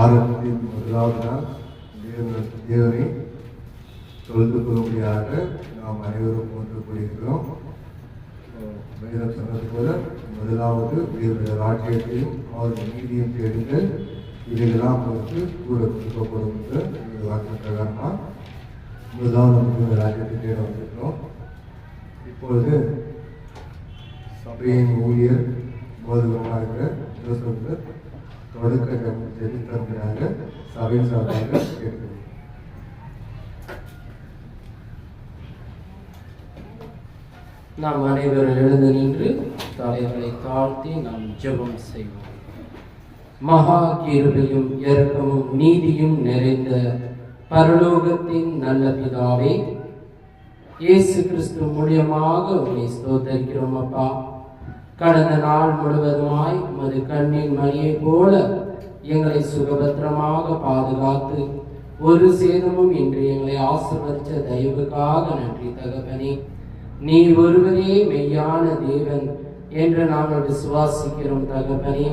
வாரத்தின் முதலாவது நாள் தேவனை தொழுது கொள்ளும்படியாக நாம் அனைவரும் ஒன்று கூடியிருக்கிறோம். வேதம் சொன்னது போல முதலாவது தேவனுடைய ராஜ்யத்தையும் அவருடைய நீதியும் தேடுங்கள், இதையெல்லாம் அவருக்கு கூட கொடுக்கப்படும் என்று வாக்கு பிரகாரமாக முதலாவது நமக்கு ராஜ்யத்தை தேட வந்திருக்கிறோம். இப்பொழுது சபையின் ஊழியர் போதகமாக இருக்கிற ஜோசப் தொடக்க ஜெபித்தவர்களாக சபையின் சார்பாக கேட்கிறோம். நாம் அனைவரும் எழுந்து நின்று தலைவரை தாழ்த்தி நாம் ஜெபம் செய்வோம். மகா கிருபையும் இரக்கமும் நீதியும் நிறைந்த பரலோகத்தின் நல்ல பிதாவே, இயேசு கிறிஸ்து மூலியமாக உம்மை ஸ்தோத்திரிக்கிறோம் அப்பா. கடந்த நாள் முழுவதுமாய் உமது கண்ணின் மணியை போல எங்களை சுகபத்திரமாக பாதுகாத்து ஒரு சேதமும் இன்று எங்களை ஆசீர்வதித்த தயவுக்காக நன்றி தகப்பனே. நீர் ஒருவரே மெய்யான தேவன் என்று நாங்கள் விசுவாசிக்கிறோம் தகப்பனே.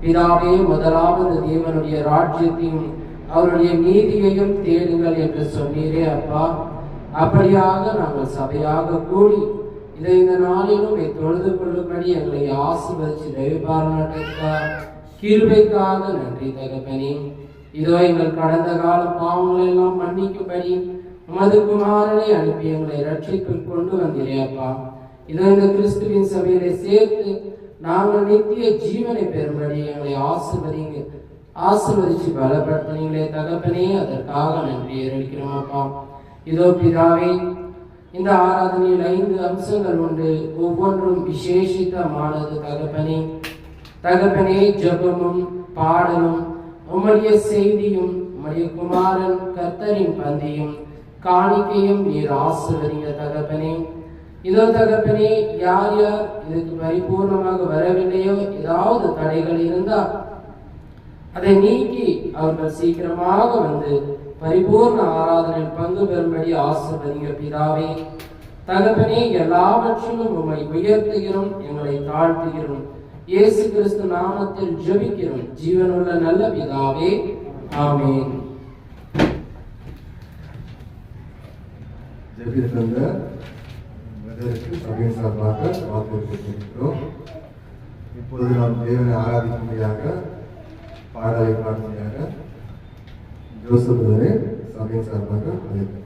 பிதாவே, முதலாவது தேவனுடைய ராஜ்யத்தையும் அவருடைய நீதியையும் தேடுங்கள் என்று சொன்னீரே அப்பா. அப்படியாக நாங்கள் சபையாக கூடி இதை இந்த நாளிலும் தொழுது கொள்ளும்படி எங்களை ஆசீர்வதித்து தயவுபாராட்டுக்காக கிருபைக்காக நன்றி தகப்பனே. இதோ எங்கள் கடந்த கால பாவங்களை எல்லாம் மன்னிக்கும்படி உமது குமாரனை அனுப்பி எங்களை ரட்சிப்பில் கொண்டு வந்தீரே அப்பா. இதோ இந்த கிறிஸ்துவின் சபையிலே சேர்த்து நாங்கள் நித்திய ஜீவனை பெறும்படி எங்களை ஆசீர்வதிச்சு பலப்படுத்தினீங்களே தகப்பனே, அதற்காக நன்றி ஏறெடுக்கிறோம் அப்பா. இதோ பிதாவே, இந்த ஆராதனையில் 5 அம்சங்கள் உண்டு, ஒவ்வொன்றும் விசேஷித்தமானது தகப்பனே. தகப்பனே, ஜெபமும் பாடலும் உம்முடைய செய்தியும் உம்முடைய குமாரன் கர்த்தரின் பந்தியும் காணிக்கையும் நீர் ஆசீர்வதிங்க தகப்பனே. இதோ தகப்பனே, யார் யார் இதுக்கு பரிபூர்ணமாக வரவில்லையோ, ஏதாவது தடைகள் இருந்தால் அதை நீக்கி அவர்கள் சீக்கிரமாக வந்து பரிபூர்ண ஆராதனையில் பங்கு பெறும்படி ஆசீர்வதிங்க பிதாவே. தகப்பனே, எல்லாவற்றிலும் உம்மை உயர்த்துகிறோம், எங்களை தாழ்த்துகிறோம். இயேசு கிறிஸ்து நாமத்தில் ஜெபிக்கிறோம் ஜீவனுள்ள நல்ல பிதாவே, ஆமென். ஜெபித்தந்த சபையின் சார்பாக வாக்குறுதிக்கிறோம். இப்பொழுது நாம் தேவனை ஆராதிக்கும்படியாக பாடலை பாடும்படியாக ஜோசப் சபையின் சார்பாக அழைக்கிறோம்.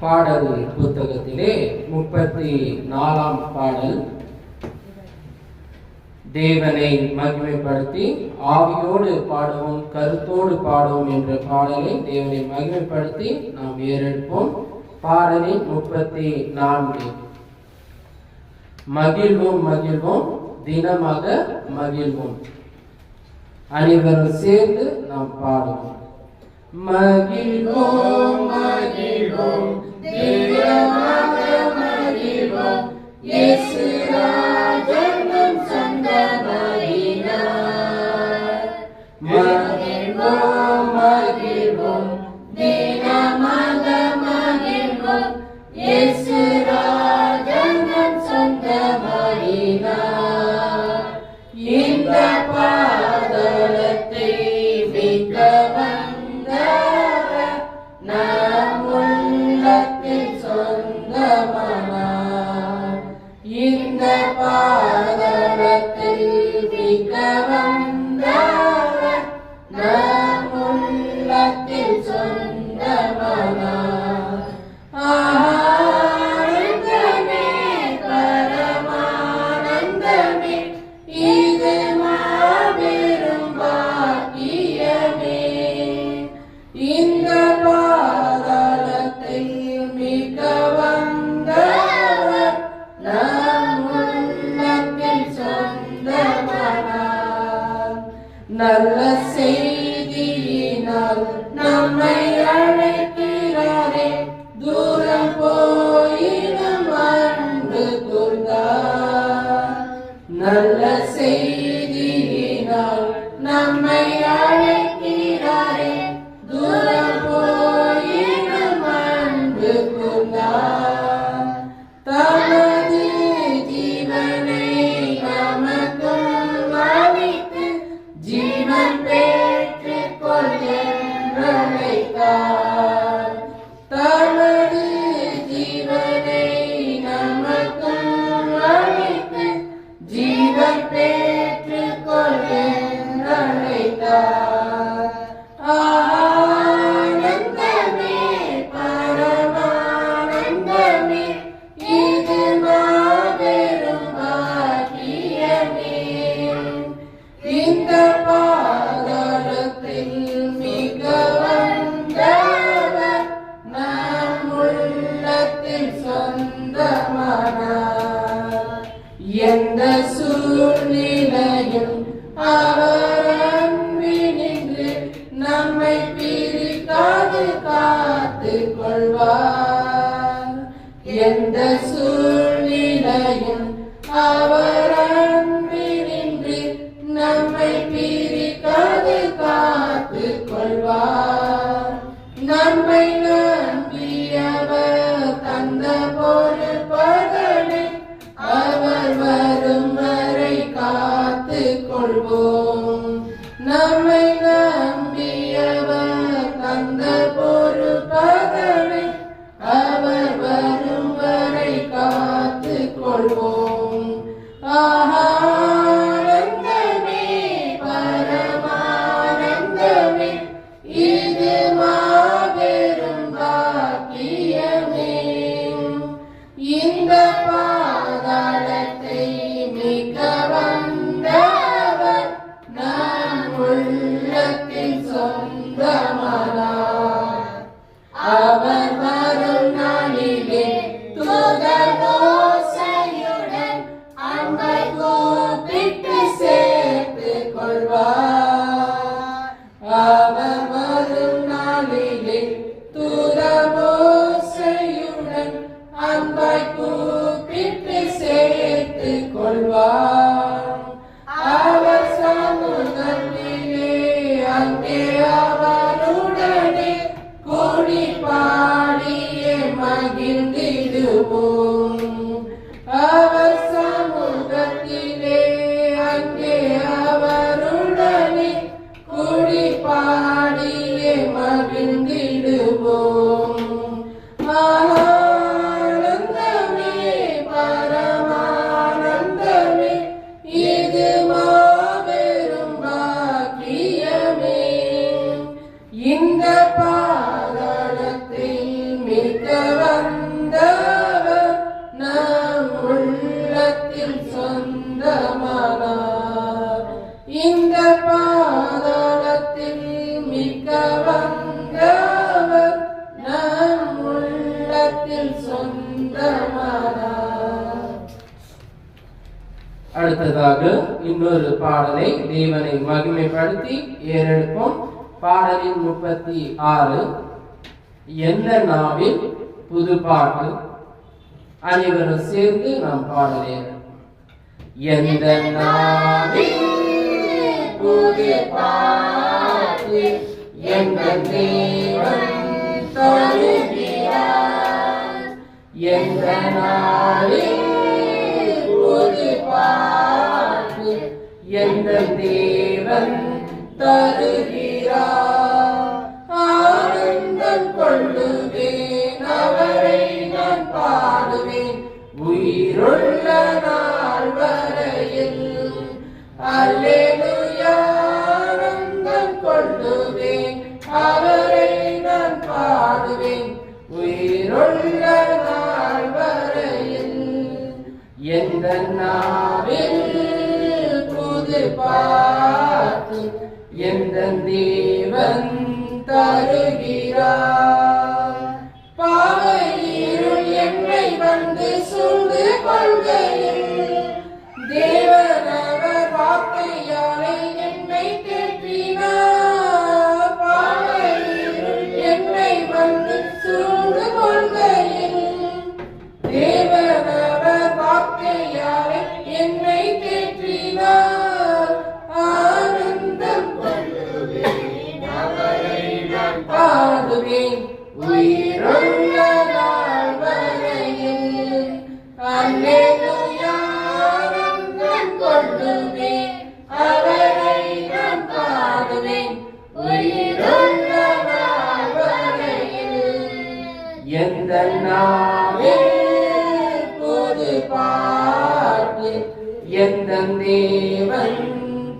பாடல் புத்தகத்திலே 34ஆம் பாடல், தேவனை மகிமைப்படுத்தி ஆவியோடு பாடுவோம் கருத்தோடு பாடுவோம் என்ற பாடலை தேவனை மகிமைப்படுத்தி நாம் ஏறெடுப்போம். பாடலின் 34. மகிழ்வோம் மகிழ்வோம் தினமாக மகிழ்வோம். அனைவரும் சேர்ந்து நாம் பாடுவோம். மகிழ்வோம் மகிழ்வோம் தினமாக மகிழ்வோம், இயேசு ராஜன் சொந்தமாயினார். மகிழ்வோம் மகிழ்வோம் தினமாக மகிழ்வோம், இயேசு ராஜன் சொந்தமாயினார். இந்த பாதலத்தை மிக்க வந்தவர் நம் உள்ளத்தில் சொந்தமானார். இந்த பாதலத்தை மிக்க வந்தவர் நம் உள்ளத்தில் சொந்தமானார். ஆனந்தமே பரமானந்தமே, இது மாபெரும் பாக்கியமே. இந்த பாதாளத்தை மிக வந்தவர் நம் உள்ளத்தில் சொந்தமானார். நல்ல செய்தியினால் நம்மை அழைக்கிறாரே, தூரம் போயிடும் அன்பு கூர்ந்தார். நல்ல செய்தியினால் நம்மை அழைக்கிறாரே, தூரம் போயிடும் அன்பு கூர்ந்தார். தமது எந்த சூழ்நிலையும் அவர் அன்பினின்று நம்மை பிரிக்காது காத்து கொள்வார். எந்த சூழ்நிலையும் அவர் அன்பினின்று நம்மை பிரிக்காது காத்து கொள்வார். நம்மை நம்பியவர் தந்த பொறுப்பதனை அவர் வரும் வரை காத்து கொள்வோம். நம்மை நம்பியவர் தந்த பொறுப்பதனை அவர் வரும் வரை காத்து கொள்வோம். ஆனந்தமே பரமானந்தமே இது மாபெரும் பாக்கியமே. இந்த பாதாளத்தை மிக வந்தவர் நம் உள்ளத்தில் சொந்தமானார். அவர் வரும் நாளிலே தூதரோசையுடன் அன்பை கூப்பிட்டு சேர்த்து கொள்வார். அவர் வரும் நாளிலே தூதரோசையுடன் அன்பை கூப்பிட்டு சேர்த்து கொள்வார். அவர் சமூகத்திலே அங்கே அவருடனே கூடி பாடியே மகிழ்ந்திடுவோம். அவர் சமூகத்திலே அங்கே அவருடனே கூடி பாடியே மகிழ்ந்திடுவோம். ஆனந்தமே பரமானந்தமே இது மாபெரும் பாக்கியமே. இந்த பாதாளத்தை மிக வந்தவர் நம் உள்ளத்தில் சொந்தமானார். இந்த பாதாளத்தில் மிக வந்தவர் நம் உள்ளத்தில் சொந்தமானார். அடுத்ததாக இன்னொரு பாடலை தேவனை மகிமைப்படுத்தி ஏறெடுப்போம். பாடலின் 36 எந்த நாவில் புது பாட்டு. அனைவரும் சேர்ந்து நாம் பாடலே. எந்த நாவில் புது பாட்டு எந்த தேவன் தருகிறார். எந்த நாளில் புது பாட்டு எந்த தேவன் தருகிறார். ஆனந்தம் கொள்ளுவேன் அவரை நான் பாடுவேன் உயிருள்ள நாள் வரையில். அல்லேலூயா ஆனந்தம் கொள்ளுவேன் அவரை நான் பாடுவேன் உயிருள்ள நாள் வரையில். எந்த நாவில் புது பாட்டு எந்த தேவன் தருகிறார். பாவை இருள் என்னை வந்து சூழ்ந்து கொள்கையில் தேவன் அவர் வார்த்தையாலே என்னை தேற்றினார். பாவை இருள் என்னை வந்து சூழ்ந்து கொள்கையில் தேவன் அவர் வார்த்தையாலே என்னை தேற்றினார். ஆனந்தம் கொள்ளுவேன் அவரை நான் பாடுவேன் உயிருள்ள நாள் வரையில். அல்லேலூயா ஆனந்தம் கொள்ளுவேன் அவரை நான் பாடுவேன் உயிருள்ள நாள் வரையில். எந்த நாவில் புது பாட்டு எந்த தேவன்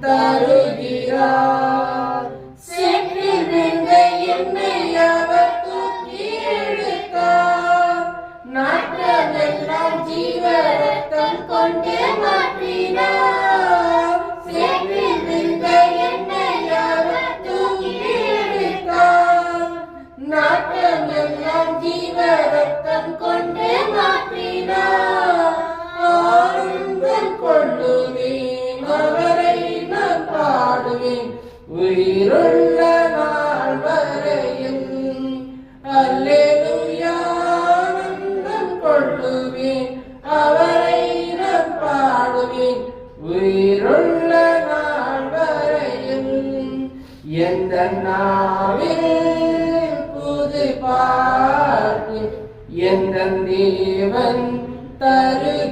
தருகிறார். சேற்றில் விழுந்த என்னை அவர் தூக்கி எடுத்தார். நாற்றமெல்லாம் ஜீவ ரத்தம் கொண்டே மாற்றினார். சேற்றில் விழுந்த என்னை அவர் தூக்கி எடுத்தார். நாற்றமெல்லாம் ஜீவ ரத்தம் கொண்டே மாற்றினார். ஆனந்தம்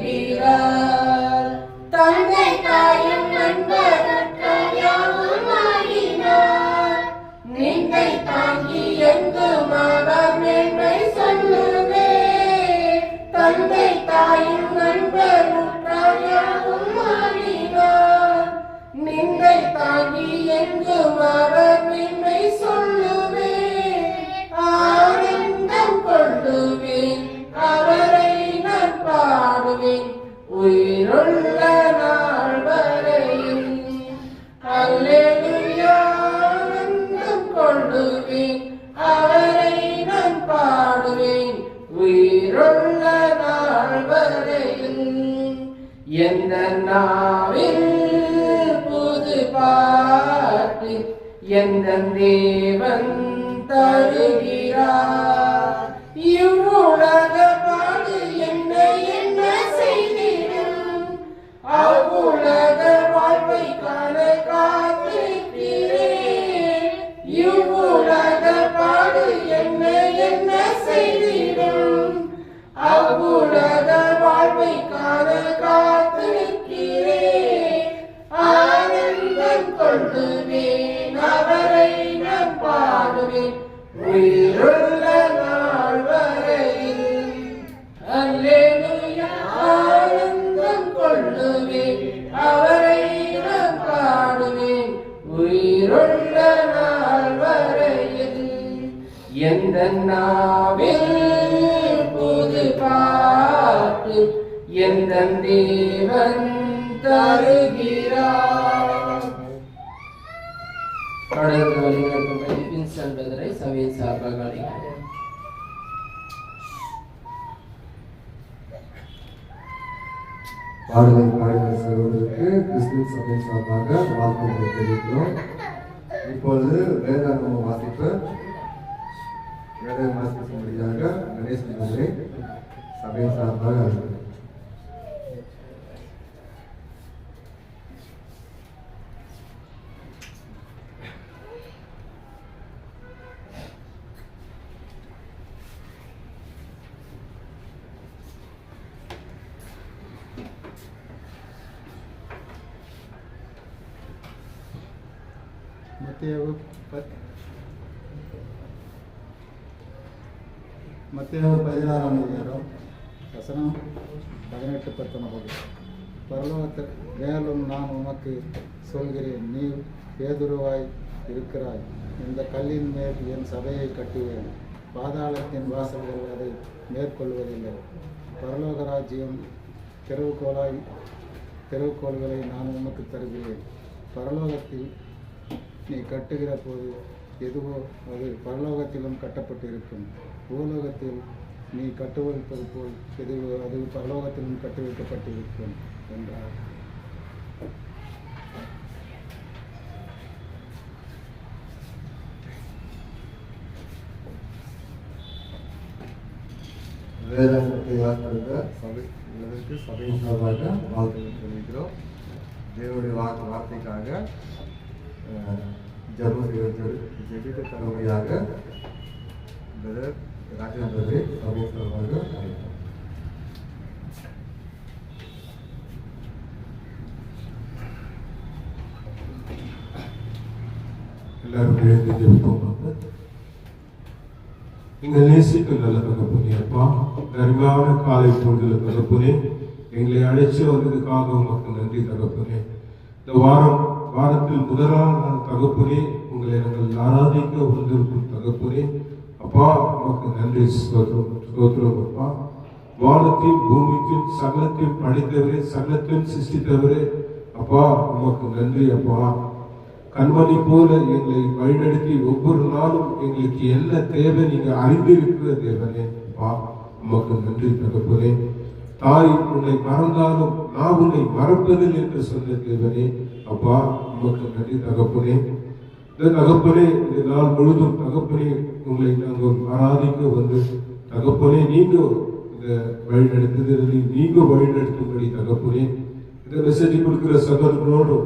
தருகிறார். தந்தை தாயும் நண்பர்கள் யாவும் மாறினார். நிந்தை தாங்கி எங்கும் அவர் மேன்மை சொல்லுவே. தந்தை தாயும் நண்பர்கள் யாவும் மாறினார். நிந்தை தாங்கி எங்கும் அவர் மேன்மை சொல்லுவே. ஆனந்தம் கொள்ளுவேன் அவரை நான் பாடுவேன் உயிருள்ள நாள் வரையில். அல்லேலூயா ஆனந்தம் கொள்ளுவேன் அவரை நான் பாடுவேன் உயிருள்ள நாள் வரையில். எந்த நாவில் புது பாட்டு எந்த தேவன் தருகிறார். இவ்வுலக பாடு என்ன என்ன செய்திடும் அவ்வுலக வாழ்வை காண காத்திருக்கிறேன். இவ்வுலக பாடு என்ன என்ன செய்திடும் அவ்வுலக வாழ்வை காண காத்திருக்கிறேன். ஆனந்தம் கொள்ளுவேன் அவரை நான் பாடுவேன் உயிருள்ள நாள் வரையில். அல்லேலூயா ஆனந்தம் கொள்ளுவேன் அவரை நான் பாடுவேன் உயிருள்ள நாள் வரையில். எந்த நாவில் புது பாட்டு எந்த தேவன் தருகிறார். தொடர்ந்து வழிநடத்தும்படி வின்சென்ட் பிரதரை சபையின் சார்பாக அழைக்கிறேன். பாடலை பாடின சகோதரருக்கு கிறிஸ்துவின் சபை சார்பாக வாழ்த்துக்களை தெரிவிக்கிறோம். இப்பொழுது வேதாகம வாசிப்பு வாசிக்கும்படியாக கணேசன் பிரதரை சபையின் சார்பாக அழைக்கிறேன். மத்தேயு 16ஆம் அதிகாரம் வசனம் 18-19. பரலோகத்தில் மேலும் நான் உமக்கு சொல்கிறேன், நீ பேதுருவாய் இருக்கிறாய். இந்த கல்லின் மேல் என் சபையை கட்டுவேன். பாதாளத்தின் வாசல்கள் அதை மேற்கொள்வதில்லை. பரலோக ராஜ்யம் தெருவுகோள்களை நான் உமக்கு தருகிறேன். பரலோகத்தில் நீ கட்டுகிற போது எதுவோ அது பரலோகத்திலும் கட்டப்பட்டு இருக்கும். பூலோகத்தில் நீ கட்டுவிப்பது போல் எதுவோ அது பரலோகத்திலும் கட்டி வைக்கப்பட்டிருக்கும் என்றார். வேதாகமத்தை வாசிக்கிற சபையின் சார்பாக வாழ்த்துக்கள் தெரிவிக்கிறோம். தேவனுடைய வார்த்தைக்காக ஜெபிக்க தருமையாக பிரதர் ராஜேந்திரரை சபையின் சார்பாக அழைக்கிறோம். எல்லாரும் எழுந்து ஜெபிப்போம். எங்கள் நேசிக்கும் நல்ல தகப்பனே, அப்பா அருமையான காலை பொழுதுல தகப்பனே, எங்களை அழைச்சி வந்ததுக்காக உமக்கு நன்றி தகப்பனே. இந்த வாரத்தில் முதலாம் நாள் தகப்பனே, உங்களை நாங்கள் ஆராதிக்க வந்திருக்கும் தகப்பனே, அப்பா உமக்கு நன்றி ஸ்தோத்திரம். அப்பா வானத்தையும் பூமிக்கும் சகலத்தையும் படைத்தவரே, சகலத்தையும் சிருஷ்டித்தவரே, அப்பா உமக்கு நன்றி. அப்பா கண்மணி போல எங்களை வழிநடத்தி ஒவ்வொரு நாளும் எங்களுக்கு என்ன தேவை நீங்க அறிந்திருக்கிற தேவனே, அப்பா உமக்கு நன்றி தகப்பனே. தாய் உன்னை மறந்தாலும் நான் உன்னை மறப்பதில் என்று சொன்ன தேவனே, அப்பா உமக்கு நன்றி தகப்பனே. இந்த தகப்பனே, இந்த நாள் முழுதும் தகப்பனே உங்களை நாங்கள் ஆராதிக்க வந்து தகப்பனே, நீங்க இந்த வழிநடத்துதலை நீங்க வழிநடத்தும்படி தகப்பனே, இந்த மெசேஜ் கொடுக்கிற சகோதரனோடு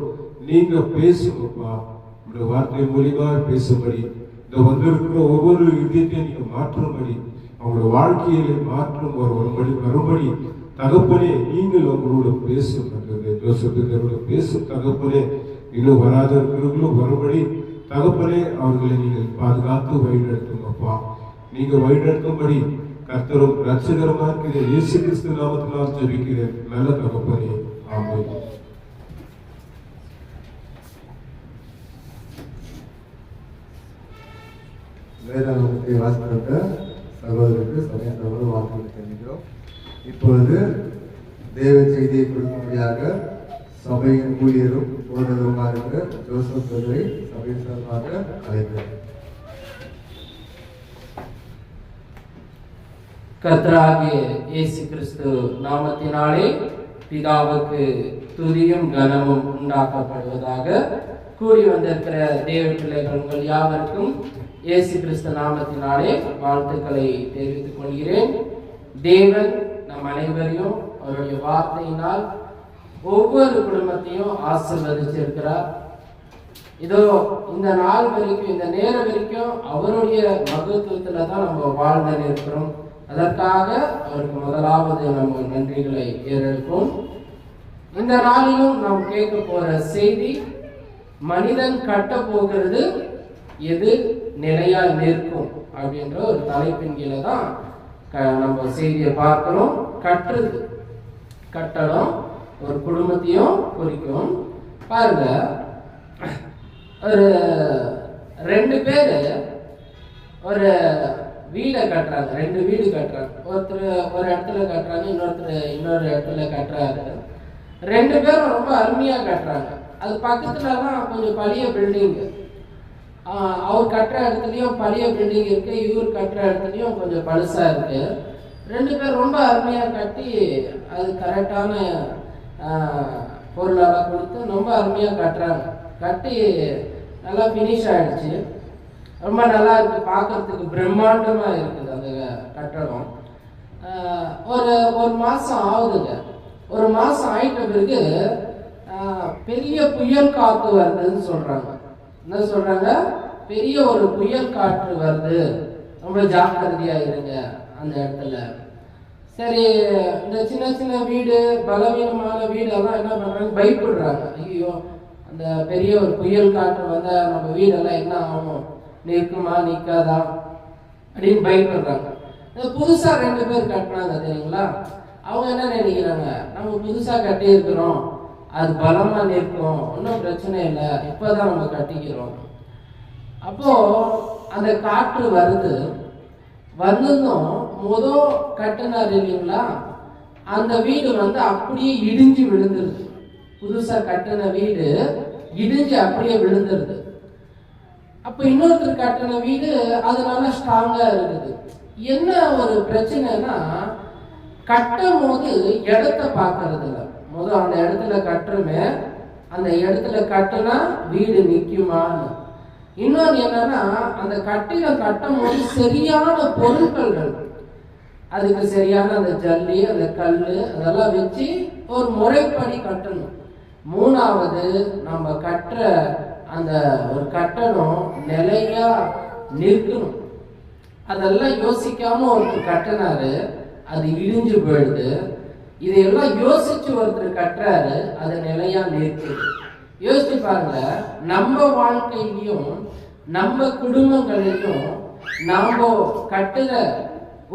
நீங்க பேசுங்கப்பா. உங்களுடைய வார்த்தை மூலியமாக பேசும்படி, இந்த வந்திருக்கிற ஒவ்வொரு இதயத்தையும் நீங்க மாற்றும்படி, அவங்களோட வாழ்க்கையில மாற்றம் வரும்படி தகப்பனே நீங்கள் உங்களோட பேசும் ஜோசப்போட பேசும் தகப்பனே, இன்னும் வராத இருக்கிறவங்களும் வரும்படி தகப்பனே அவர்களை நீங்கள் பாதுகாத்து வழிநடத்துங்கப்பா. நீங்க வழிநடத்தும்படி கர்த்தரும் ரட்சகரமா இருக்கிற இயேசு கிறிஸ்து நாமத்தினால் ஜெபிக்கிறேன் நல்ல தகப்பனே, ஆமென். வேதாகமத்தை வாசித்த சகோதரருக்கு சமயத்தோடு வாழ்த்து தெரிவிக்கிறோம். இப்பொழுது தேவ செய்தியை கொடுக்கும்படியாக சபையின் ஊழியரும் போதகருமா இருக்கிற ஜோசப் பிரதரை சபையின் சார்பாக அழைக்கிறேன். கர்த்தராகிய இயேசு கிறிஸ்து நாமத்தினாலே பிதாவுக்கு துதியும் கனமும் உண்டாக்கப்படுவதாக. கூடி வந்திருக்கிற தேவ பிள்ளைகள் உங்கள் யாவருக்கும் இயேசு கிறிஸ்து நாமத்தினாலே வாழ்த்துக்களை தெரிவித்துக் கொள்கிறேன். தேவன் நம் அனைவரையும் அவருடைய வார்த்தையினால் ஒவ்வொரு குடும்பத்தையும் ஆசீர்வதிச்சிருக்கிறார். இதோ இந்த நாள் வரைக்கும், இந்த நேரம் வரைக்கும் அவருடைய மகத்துவத்துல தான் நம்ம வாழ்ந்து இருக்கிறோம். அதற்காக அவருக்கு முதலாவது நம்ம நன்றிகளை ஏறெடுப்போம். இந்த நாளிலும் நாம் கேட்க போற செய்தி, மனிதன் கட்ட போகிறது எது நிலையா நிற்கும் அப்படின்ற ஒரு தலைப்பின் கீழே தான் நம்ம செய்தியை பார்க்கிறோம். கட்டுறது, கட்டடம் ஒரு குடும்பத்தையும் குறிக்கும். பாருங்க, ஒரு 2 பேரு ஒரு வீடை கட்டுறாங்க, 2 வீடு கட்டுறாங்க. ஒருத்தர் ஒரு இடத்துல கட்டுறாங்க, இன்னொருத்தர் இன்னொரு இடத்துல கட்டுறாரு. 2 பேரும் ரொம்ப அருமையா கட்டுறாங்க. அது பக்கத்துல தான் கொஞ்சம் பழைய பில்டிங். அவர் கட்டுற இடத்துலயும் பழைய பில்டிங் இருக்கு, இவர் கட்டுற இடத்துலயும் கொஞ்சம் பழுசா இருக்கு. 2 பேர் ரொம்ப அருமையா கட்டி அது கரெக்டான பொருளெல்லாம் கொடுத்து ரொம்ப அருமையா கட்டுறாங்க. கட்டி நல்லா ஃபினிஷ் ஆயிடுச்சு, ரொம்ப நல்லா இருக்கு, பார்க்கறதுக்கு பிரம்மாண்டமா இருக்குது அந்த கட்டடம். ஒரு மாசம் ஆகுதுங்க. ஒரு மாசம் ஆயிட்ட பிறகு பெரிய புயல் காத்து வருதுன்னு சொல்றாங்க. என்ன சொல்றாங்க? பெரிய ஒரு புயல் காற்று வருது, ரொம்ப ஜாக்கிரதையா இருங்க அந்த இடத்துல. சரி, இந்த சின்ன சின்ன வீடு, பலவீனமான வீடெல்லாம் என்ன பண்றாங்க? பயப்படுறாங்க. ஐயோ, அந்த பெரிய ஒரு புயல் காற்று வந்தா நம்ம வீடெல்லாம் என்ன ஆகும், நிற்குமா நிற்காதா அப்படின்னு பயப்படுறாங்க. புதுசா 2 பேர் கட்டினாங்க தெரியுங்களா. அவங்க என்ன நினைக்கிறாங்க? நம்ம புதுசா கட்டி இருக்கிறோம், அது பலமா நிற்கும், ஒன்றும் பிரச்சனை இல்லை, இப்பதான் நம்ம கட்டிக்கிறோம். அப்போ அந்த காற்று வருது. வந்ததும் முதல் கட்டினார் இல்லைங்களா, அந்த வீடு அப்படியே இடிஞ்சு விழுந்துருது. புதுசா கட்டின வீடு இடிஞ்சு அப்படியே விழுந்துருது. அப்ப இன்னொருத்தர் கட்டின வீடு அது நல்லா ஸ்ட்ராங்கா இருக்குது. என்ன ஒரு பிரச்சனைனா, கட்டும் போது இடத்த பார்க்கறது இல்லை. முதல் அந்த இடத்துல கட்டுறமே, அந்த இடத்துல கட்டுனா வீடு நிற்குமான்னு. இன்னொன்று என்னன்னா, அந்த கட்டிடம் கட்டும் போது சரியான பொருட்கள், அதுக்கு சரியான அந்த ஜல்லி, அந்த கல், அதெல்லாம் வச்சு ஒரு முறைப்படி கட்டணும். 3வது, நம்ம கட்டுற அந்த ஒரு கட்டணம் நிலையா நிற்கணும். அதெல்லாம் யோசிக்காம ஒருத்தர் கட்டினாரு, அது இடிஞ்சு போயிடுது. இதையெல்லாம் யோசிச்சு ஒருத்தர் கட்டுறாரு, அது நிலையா நிற்குது. யோசிச்சு பாருங்க, நம்ம வாழ்க்கையிலையும் நம்ம குடும்பங்களிலும் நாம கட்டுற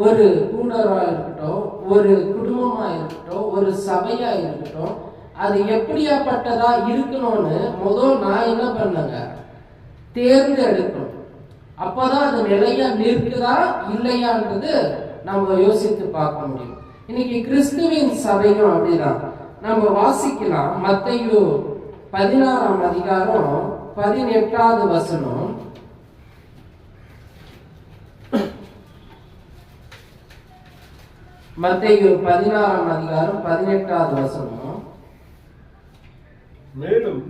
ஒரு கூடரா இருக்கட்டும், ஒரு குடும்பமா இருக்கட்டும், ஒரு சபையா இருக்கட்டும், அது எப்படியாப்பட்டதா இருக்கணும்னு முதல் நான் என்ன பண்ணங்க, தேர்ந்தெடுக்கணும். அப்பதான் அது நிலையா நிற்குதா இல்லையான்றது நம்ம யோசித்து பார்க்க முடியும். இன்னைக்கு கிறிஸ்துவின் சபையும் அப்படிதான். நம்ம வாசிக்கலாம், மத்தேயு 16ஆம் அதிகாரம் 18வது வசனம். மத்தேயு 16ஆம் அதிகாரம் 18வது வசனம். மேலும்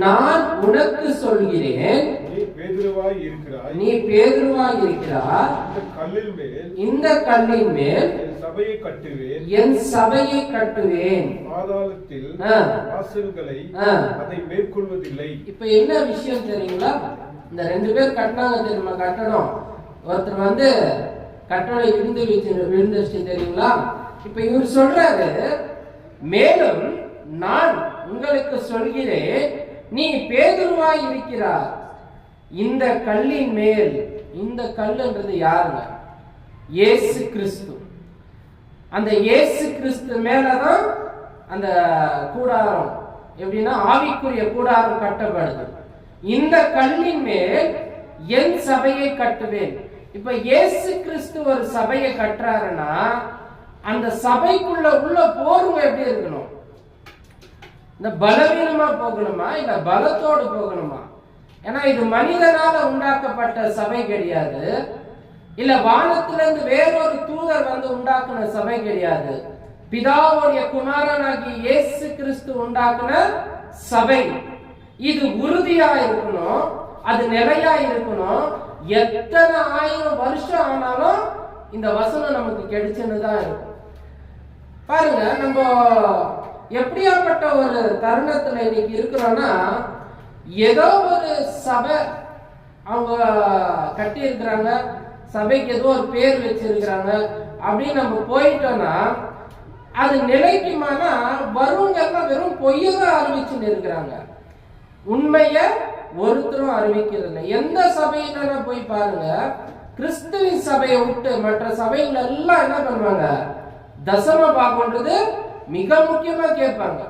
நான் உனக்கு சொல்கிறேன், நீ பேதுருவாய் இருக்கிறாய், இந்த கல்லின் மேல் என் சபையை கட்டுவேன், பாதாளத்தில் வாசல்களை அதை மேற்கொள்வதில்லை. இப்ப என்ன விஷயம் தெரியுங்களா? இந்த 2 பேர் கட்டினாங்க தெரியுமா கட்டடம். ஒருத்தர் கட்டளை விழுந்துருச்சு தெரியுங்களா? இப்ப இவர் சொல்றாரு, மேலும் நான் உங்களுக்கு சொல்கிறேன், நீ பேதுருவாய் இருக்கிறார், இந்த கல்லின் மேல். இந்த கல்லுன்றது யாருங்க? இயேசு கிறிஸ்து. அந்த இயேசு கிறிஸ்து மேலதான் அந்த கூடாரம், எப்படின்னா ஆவிக்குரிய கூடாரம் கட்டப்படுது. இந்த கல்லின் மேல் என் சபையை கட்டுவேன். இப்ப இயேசு கிறிஸ்து ஒரு சபையை கட்டுறாருன்னா அந்த சபைக்குள்ள உள்ள போருங்க எப்படி இருக்கணும்? இந்த பலவீனமா போகணுமா இல்ல பலத்தோடு போகணுமா? ஏன்னா இது மனிதனால உண்டாக்கப்பட்ட சபை கிடையாது, இல்ல வானத்திலிருந்து வேறொரு தூதர் வந்து உண்டாக்குன சபை கிடையாது. பிதாவுடைய குமாரனாகி இயேசு கிறிஸ்து உண்டாக்குன சபை. இது உறுதியா இருக்கணும், அது நிலையா இருக்கணும். எத்தனை 1000 வருஷம் ஆனாலும் இந்த வசனம் நமக்கு கிடைச்சுன்னு தான் இருக்கும். பாருங்க, நம்ம எப்படியாப்பட்ட ஒரு தருணத்துல இன்னைக்கு இருக்கிறோம்னா, ஏதோ ஒரு சபை அவங்க கட்டி இருக்கிறாங்க, சபைக்கு ஏதோ ஒரு பேர் வச்சிருக்கிறாங்க அப்படின்னு நம்ம போயிட்டோம்னா அது நிலைக்குமானா வருவங்க எல்லாம் வெறும் பொய்யதான் அறிவிச்சுன்னு இருக்கிறாங்க, உண்மைய ஒருத்தரும் அறிவிக்கிறது. எந்த சபையில போய் பாருங்க, கிறிஸ்துவின் சபையை விட்டு மற்ற சபைகள் எல்லாம் என்ன பண்ணுவாங்க? தசம பாகம்ன்றது மிக முக்கியமா கேட்பாங்க.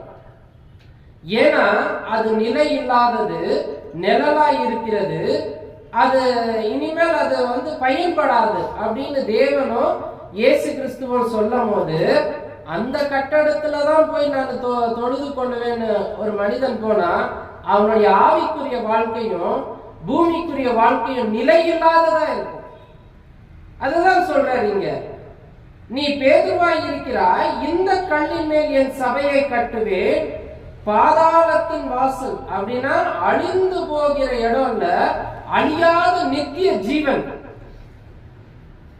ஏன்னா அது நிலை இல்லாதது, நிழலா இருக்கிறது, அது இனிமேல் அது வந்து பயன்படாது அப்படின்னு தேவனும் இயேசு கிறிஸ்துவும் சொல்லும் போது அந்த கட்டடத்துலதான் போய் நான் தொழுது கொள்ளுவேன்னு ஒரு மனிதன் போனா அவனுடைய ஆவிக்குரிய வாழ்க்கையும் பூமிக்குரிய வாழ்க்கையும் நிலை இல்லாததா இருக்கும். அதுதான் சொல்றாரு இங்க, நீ பேதுருவாய் இருக்கிறாய், இந்த கல்லின் மேல் என் சபையை கட்டுவேன், பாதாளத்தின் வாசல் அப்படின்னா அழிந்து போகிற இடம் இல்ல, அழியாத நித்திய ஜீவன்.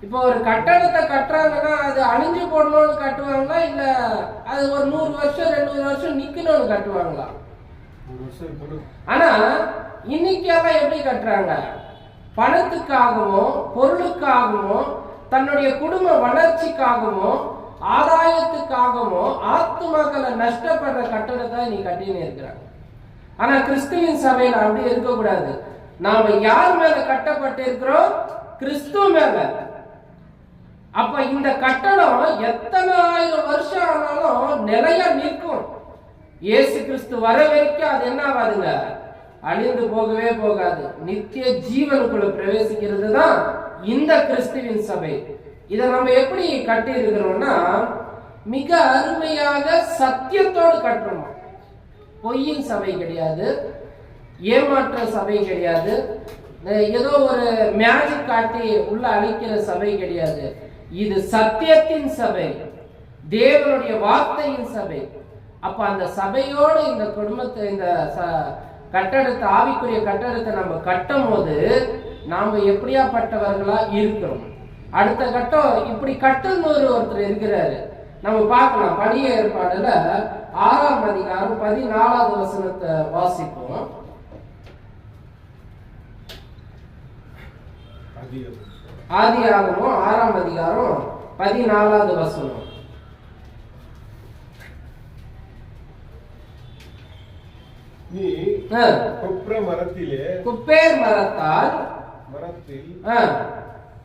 இப்போ ஒரு கட்டடத்தை கட்டுறாங்கன்னா அது அழிஞ்சு போடணும்னு கட்டுவாங்களா இல்ல அது ஒரு 100 வருஷம் 200 வருஷம் நிக்கணும்னு கட்டுவாங்களா? ஆனா இன்னைக்கு எல்லாம் எப்படி கட்டுறாங்க? பணத்துக்காகவும் பொருளுக்காகவும் தன்னுடைய குடும்ப வளர்ச்சிக்காகவும் ஆதாயத்துக்காகவும் ஆத்துமாக்களை நஷ்டப்படுற கட்டடத்தை நீ கட்டின்னு இருக்கிறாங்க. ஆனா கிறிஸ்துவின் சபையில அப்படி இருக்கக்கூடாது. நாம யார் மேல கட்டப்பட்டு இருக்கிறோம்? கிறிஸ்துவ மேல. அப்ப இந்த கட்டடம் எத்தனை 1000 வருஷம் ஆனாலும் நிலையா நிற்கும். இயேசு கிறிஸ்து வர வரைக்கும் அது என்ன ஆகாதுங்க? அழிந்து போகவே போகாது. நித்திய ஜீவனுக்குள்ள பிரவேசிக்கிறது தான் இந்த கிறிஸ்துவின் சபை. இதை நம்ம எப்படி கட்டி இருக்கிறோம்னா மிக அருமையாக சத்தியத்தோடு கட்டுறோம். பொய்யின் சபை கிடையாது, ஏமாற்ற சபை கிடையாது, ஏதோ ஒரு மேஜிக் காட்டி உள்ள அழிக்கிற சபை கிடையாது. இது சத்தியத்தின் சபை, தேவனுடைய வார்த்தையின் சபை. அப்ப அந்த சபையோடு இந்த குடும்பத்தை, இந்த கட்டடத்தை, ஆவிக்குரிய கட்டடத்தை நம்ம கட்டும் போது நாம எப்படியாப்பட்டவர்களா இருக்கிறோம். அடுத்த கட்டம் இப்படி கட்டுன்னு ஒருத்தர் இருக்கிறாரு, நம்ம பார்க்கலாம். பழைய ஏற்பாடுல 6ஆம் அதிகாரம் 14வது வசனத்தை வாசிப்போம். ஆதியாகமம் 6ஆம் அதிகாரம் 14வது வசனம். நீ குப்பேர் மரத்தால்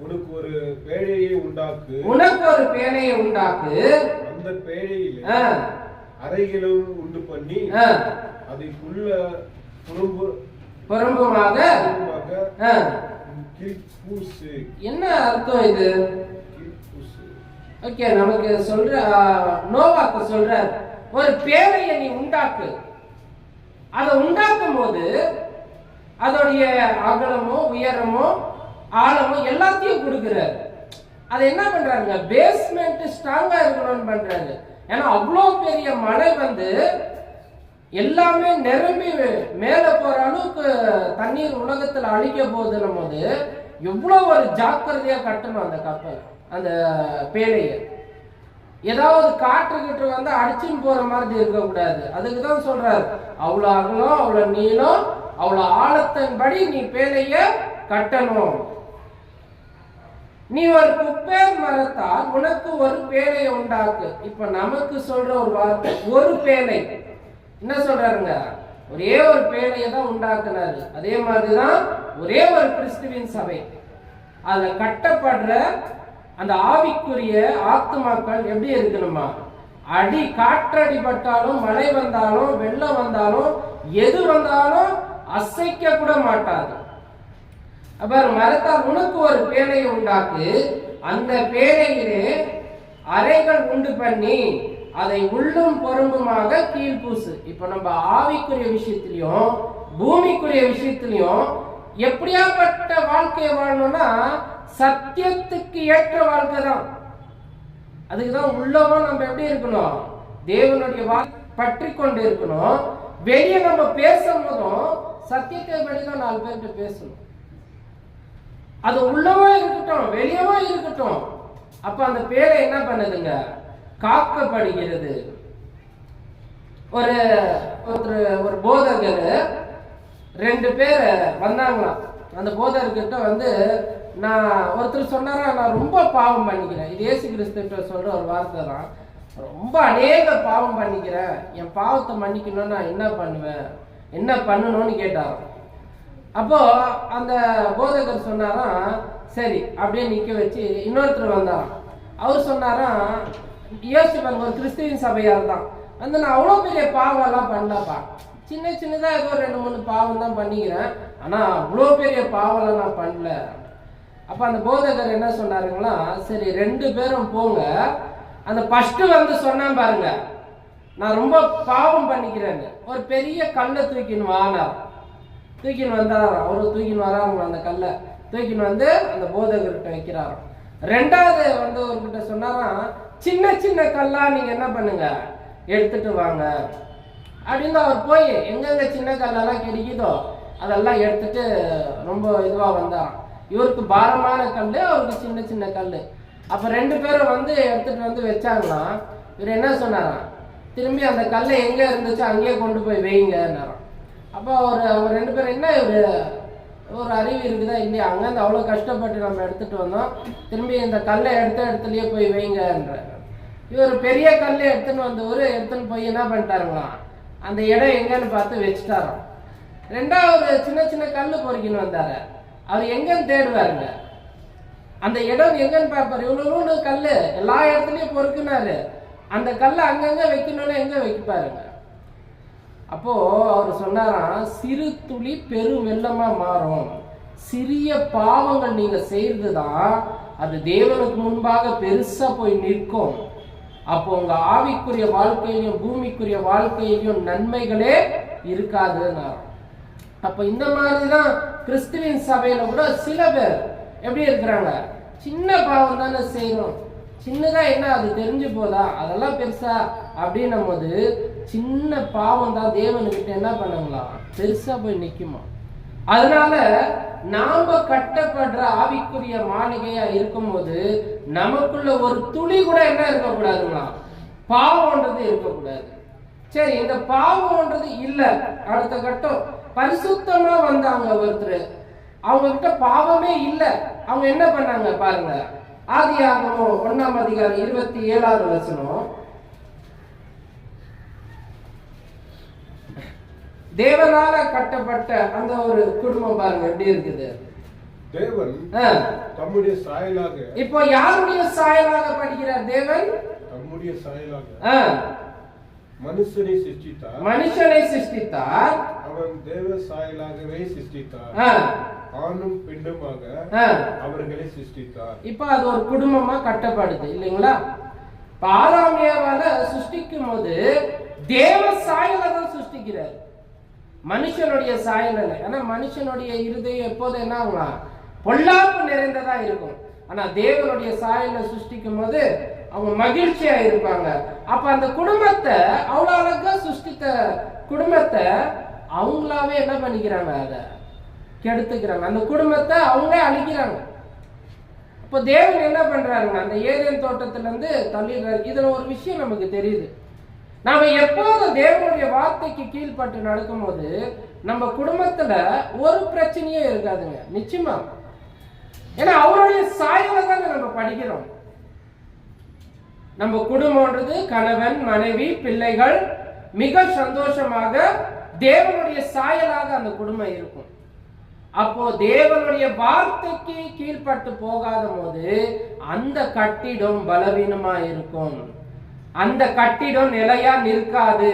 உனக்கு ஒரு பேழையை உண்டாக்கு, அந்த பேழையில் அறைகளும் உண்டு பண்ணி அதுக்குள்ள புறம்புமாக என்ன அர்த்தம் இது? ஓகே, நமக்கு சொல்ற நோவாக்கு சொல்ற ஒரு பேழையை நீ உண்டாக்கு. அதை உண்டாக்கும் போது அதோடைய அகலமோ உயரமோ ஆழமோ எல்லாத்தையும் கொடுக்கிறாரு. அதை என்ன பண்றாங்க? பேஸ்மெண்ட் ஸ்ட்ராங்கா இருக்கணும்னு பண்றாரு. ஏன்னா அவ்வளோ பெரிய மழை வந்து எல்லாமே நிரம்பி மேல போற அளவுக்கு தண்ணீர் உலகத்துல அழிக்க போதுன்னும் போது எவ்வளவு ஒரு ஜாக்கிரதையா கட்டணும் அந்த கப்பல், அந்த பேழைய. ஏதாவது காற்று வந்து அடிச்சுன்னு போற மாதிரி இருக்கக்கூடாது. அதுக்குதான் சொல்றாரு, அவ்வளவு அகலம், அவ்வளவு நீளம், அவ்வளவு ஆழத்தின்படி நீ பேழைய கட்டணும். நீ ஒரு குப்பேர் மரத்தால் உனக்கு ஒரு பேழையை உண்டாக்கு. இப்ப நமக்கு சொல்ற ஒரு வார்த்தை ஒரு பேழை. என்ன சொல்றாருங்க? ஒரே ஒரு பேழையை தான் உண்டாக்குனாரு. அதே மாதிரிதான் ஒரே ஒரு கிறிஸ்துவின் சபை. அதுல கட்டப்படுற அந்த ஆவிக்குரிய ஆத்துமாக்கள் எப்படி இருக்கணுமா? காற்றடி பட்டாலும், மழை வந்தாலும், வெள்ளம் வந்தாலும், எது வந்தாலும் அசைக்க கூட மாட்டாது. அப்புறம் மரத்தால் உனக்கு ஒரு பேழையை உண்டாக்கு, அந்த பேழையிலே அறைகள் உண்டு பண்ணி அதை உள்ளும் பொறும்புமாக கீழ்பூசு. இப்ப நம்ம ஆவிக்குரிய விஷயத்திலையும் பூமிக்குரிய விஷயத்திலையும் எப்படியாப்பட்ட வாழ்க்கையை வாழணும்னா சத்தியத்துக்கு ஏற்ற வாழ்க்கை தான். அதுக்குதான் உள்ளவும் நம்ம எப்படி இருக்கணும்? தேவனுடைய பற்றி கொண்டு இருக்கணும். வெளியே நம்ம பேசும் போதும் சத்தியத்தை படிதான் 4 பேர்கிட்ட பேசணும். அது உள்ளவா இருக்கட்டும், வெளியவா இருக்கட்டும். அப்ப அந்த பேரை என்ன பண்ணுதுங்க? காக்கப்படுகிறது. ஒரு போதகர் 2 பேர் வந்தாங்களாம். அந்த போதகர்கிட்ட வந்து நான் ஒருத்தர் சொன்னாரா, நான் ரொம்ப பாவம் பண்ணிக்கிறேன். இது இயேசு கிறிஸ்து சொல்ற ஒரு வார்த்தை தான். ரொம்ப அநேக பாவம் பண்ணிக்கிறேன், என் பாவத்தை மன்னிக்கணும்னா என்ன பண்ணுவேன், என்ன பண்ணணும்னு கேட்டாராம். அப்போ அந்த போதகர் சொன்னாராம், சரி அப்படியே நிக்க வச்சு இன்னொருத்தர் வந்தாராம். அவர் சொன்னாராம், யோசிப்பாங்க, ஒரு கிறிஸ்துவின் சபையார் தான் வந்து, நான் அவ்வளோ பெரிய பாவம் எல்லாம் பண்ணலப்பா, சின்னதா ஏதோ 2-3 பாவம் தான் பண்ணிக்கிறேன், ஆனா அவ்வளோ பெரிய பாவம்லாம் நான் பண்ணல. அப்ப அந்த போதகர் என்ன சொன்னாருங்களா, சரி 2 பேரும் போங்க, அந்த ஃபர்ஸ்ட் வந்து சொன்னான் பாருங்க, நான் ரொம்ப பாவம் பண்ணிக்கிறேன்னு, ஒரு பெரிய கல்லை தூக்கின்னு வானார். தூக்கின்னு வந்தாராம். அவரு தூக்கின்னு வராங்களா, அந்த கல்லை தூக்கின்னு வந்து அந்த போதகர்கிட்ட வைக்கிறாராம். 2வது வந்து அவர்கிட்ட சொன்னாராம், சின்ன கல்லா நீங்க என்ன பண்ணுங்க, எடுத்துட்டு வாங்க அப்படின்னு. அவர் போய் எங்கெங்க சின்ன கல்லெல்லாம் கிடைக்குதோ அதெல்லாம் எடுத்துட்டு ரொம்ப இதுவா வந்தாராம். இவருக்கு பாரமான கல், அவருக்கு சின்ன கல். அப்ப 2 பேரும் வந்து எடுத்துட்டு வந்து வச்சாங்களாம். இவர் என்ன சொன்னாராம், திரும்பி அந்த கல்லை எங்க இருந்துச்சு அங்கேயே கொண்டு போய் வைங்கன்னாராம். அப்போ அவங்க 2 பேரும், என்ன ஒரு அறிவு இருக்குதா இல்லையா, அங்கேருந்து அவ்வளோ கஷ்டப்பட்டு நம்ம எடுத்துட்டு வந்தோம், திரும்பி இந்த கல்லை எடுத்த இடத்துலயே போய் வைங்கன்ற. இவர் பெரிய கல்லை எடுத்துன்னு போய் என்ன பண்ணிட்டாருங்களாம், அந்த இடம் எங்கன்னு பார்த்து வச்சுட்டாராம். 2வது சின்ன கல்லு பொறுக்கின்னு வந்தாரு. அவர் எங்கன்னு தேடுவாருங்க, அந்த இடம் எங்கன்னு பார்ப்பாரு. இவ்வளவு கல்லு எல்லா இடத்துலயும் பொறுக்குனாரு, அந்த கல்லை அங்கங்க வைக்கணும்னா எங்க வைப்பாருங்க. அப்போ அவர் சொன்னாராம், சிறு துளி பெரும் வெள்ளமா மாறும். சிறிய பாவங்கள் நீங்க செய்யறதுதான் அது தேவனுக்கு முன்பாக பெருசா போய் நிற்கும். அப்போ உங்க ஆவிக்குரிய வாழ்க்கையிலும் பூமிக்குரிய வாழ்க்கையிலும் நன்மைகளே இருக்காதுன்னா. அப்ப இந்த மாதிரிதான் கிறிஸ்துவின் சபையில கூட சில பேர் எப்படி இருக்கிறாங்க, சின்ன பாவம் தானே செய்யணும், சின்னதா என்ன அது தெரிஞ்சு போதா, அதெல்லாம் பெருசா அப்படின்னும் போது சின்ன பாவம் தான் தேவனுக்கிட்ட என்ன பண்ணுங்களா பெருசா போய் நிக்குமா. அதனால நாம கட்டப்படுற ஆவிக்குரிய மாளிகையா இருக்கும் போது நமக்குள்ள ஒரு துளி கூட என்ன இருக்கக்கூடாதுங்களா, பாவம்ன்றது இருக்கக்கூடாது. சரி, இந்த பாவம்ன்றது இல்ல, அடுத்த கட்டம் பரிசுத்தமா வந்தாங்க ஒருத்தர், அவங்க கிட்ட பாவமே இல்ல, அவங்க என்ன பண்ணாங்க பாருங்க. ஆதியாகமம் 1ஆம் அதிகாரம் 27வது வசனம். தேவனால கட்டப்பட்ட அந்த ஒரு குடும்பம் பாருங்க எப்படி இருக்குது. தேவன் தம்முடைய சாயலாக, இப்போ யாருடைய சாயலாக படிக்கிறார் தேவன்? தம்முடைய சாயலாக மனுஷனை சிருஷ்டித்தார். அவன் தேவ சாயலாகவே சிருஷ்டித்தார், ஆணும் பெண்ணுமாக அவர்களை சிருஷ்டித்தார். இப்ப அது ஒரு குடும்பமா கட்டப்படுது இல்லைங்களா. ஆதாம் ஏவாள சிருஷ்டிக்கும் போது தேவ சாயலை தான் சிருஷ்டிக்கிறார், மனுஷனுடைய சாயல் இல்லை. ஆனா மனுஷனுடைய இருதயம் எப்போதும் என்ன ஆகலாம், பொல்லாப்பு நிறைந்ததா இருக்கும். ஆனா தேவனுடைய சாயலை சிருஷ்டிக்கும் போது அவங்க மகிழ்ச்சியா இருப்பாங்க. அப்ப அந்த குடும்பத்தை அவ்வளவு அழகா சிருஷ்டித்த குடும்பத்தை அவங்களாவே என்ன பண்ணிக்கிறாங்க, அதை கெடுத்துக்கிறாங்க, அந்த குடும்பத்தை அவங்களே அழிக்கிறாங்க. இப்ப தேவன் என்ன பண்றாருங்க, அந்த ஏதேன் தோட்டத்துல இருந்து தள்ளிடுறாரு. இதுல ஒரு விஷயம் நமக்கு தெரியுது, நாம எப்போதும் தேவனுடைய வார்த்தைக்கு கீழ்பட்டு நடக்கும் போது நம்ம குடும்பத்துல ஒரு பிரச்சனையே இருக்காதுங்க நிச்சயமா. ஏன்னா அவருடைய சாயலை தானே நம்ம படிக்கிறோம். நம்ம குடும்பம்ன்றது கணவன் மனைவி பிள்ளைகள் மிக சந்தோஷமாக தேவனுடைய சாயலாக அந்த குடும்பம் இருக்கும். அப்போ தேவனுடைய வார்த்தைக்கு கீழ்பட்டு போகாத போது அந்த கட்டிடம் பலவீனமா இருக்கும். அந்த கட்டிடம் நிலையா நிற்காது.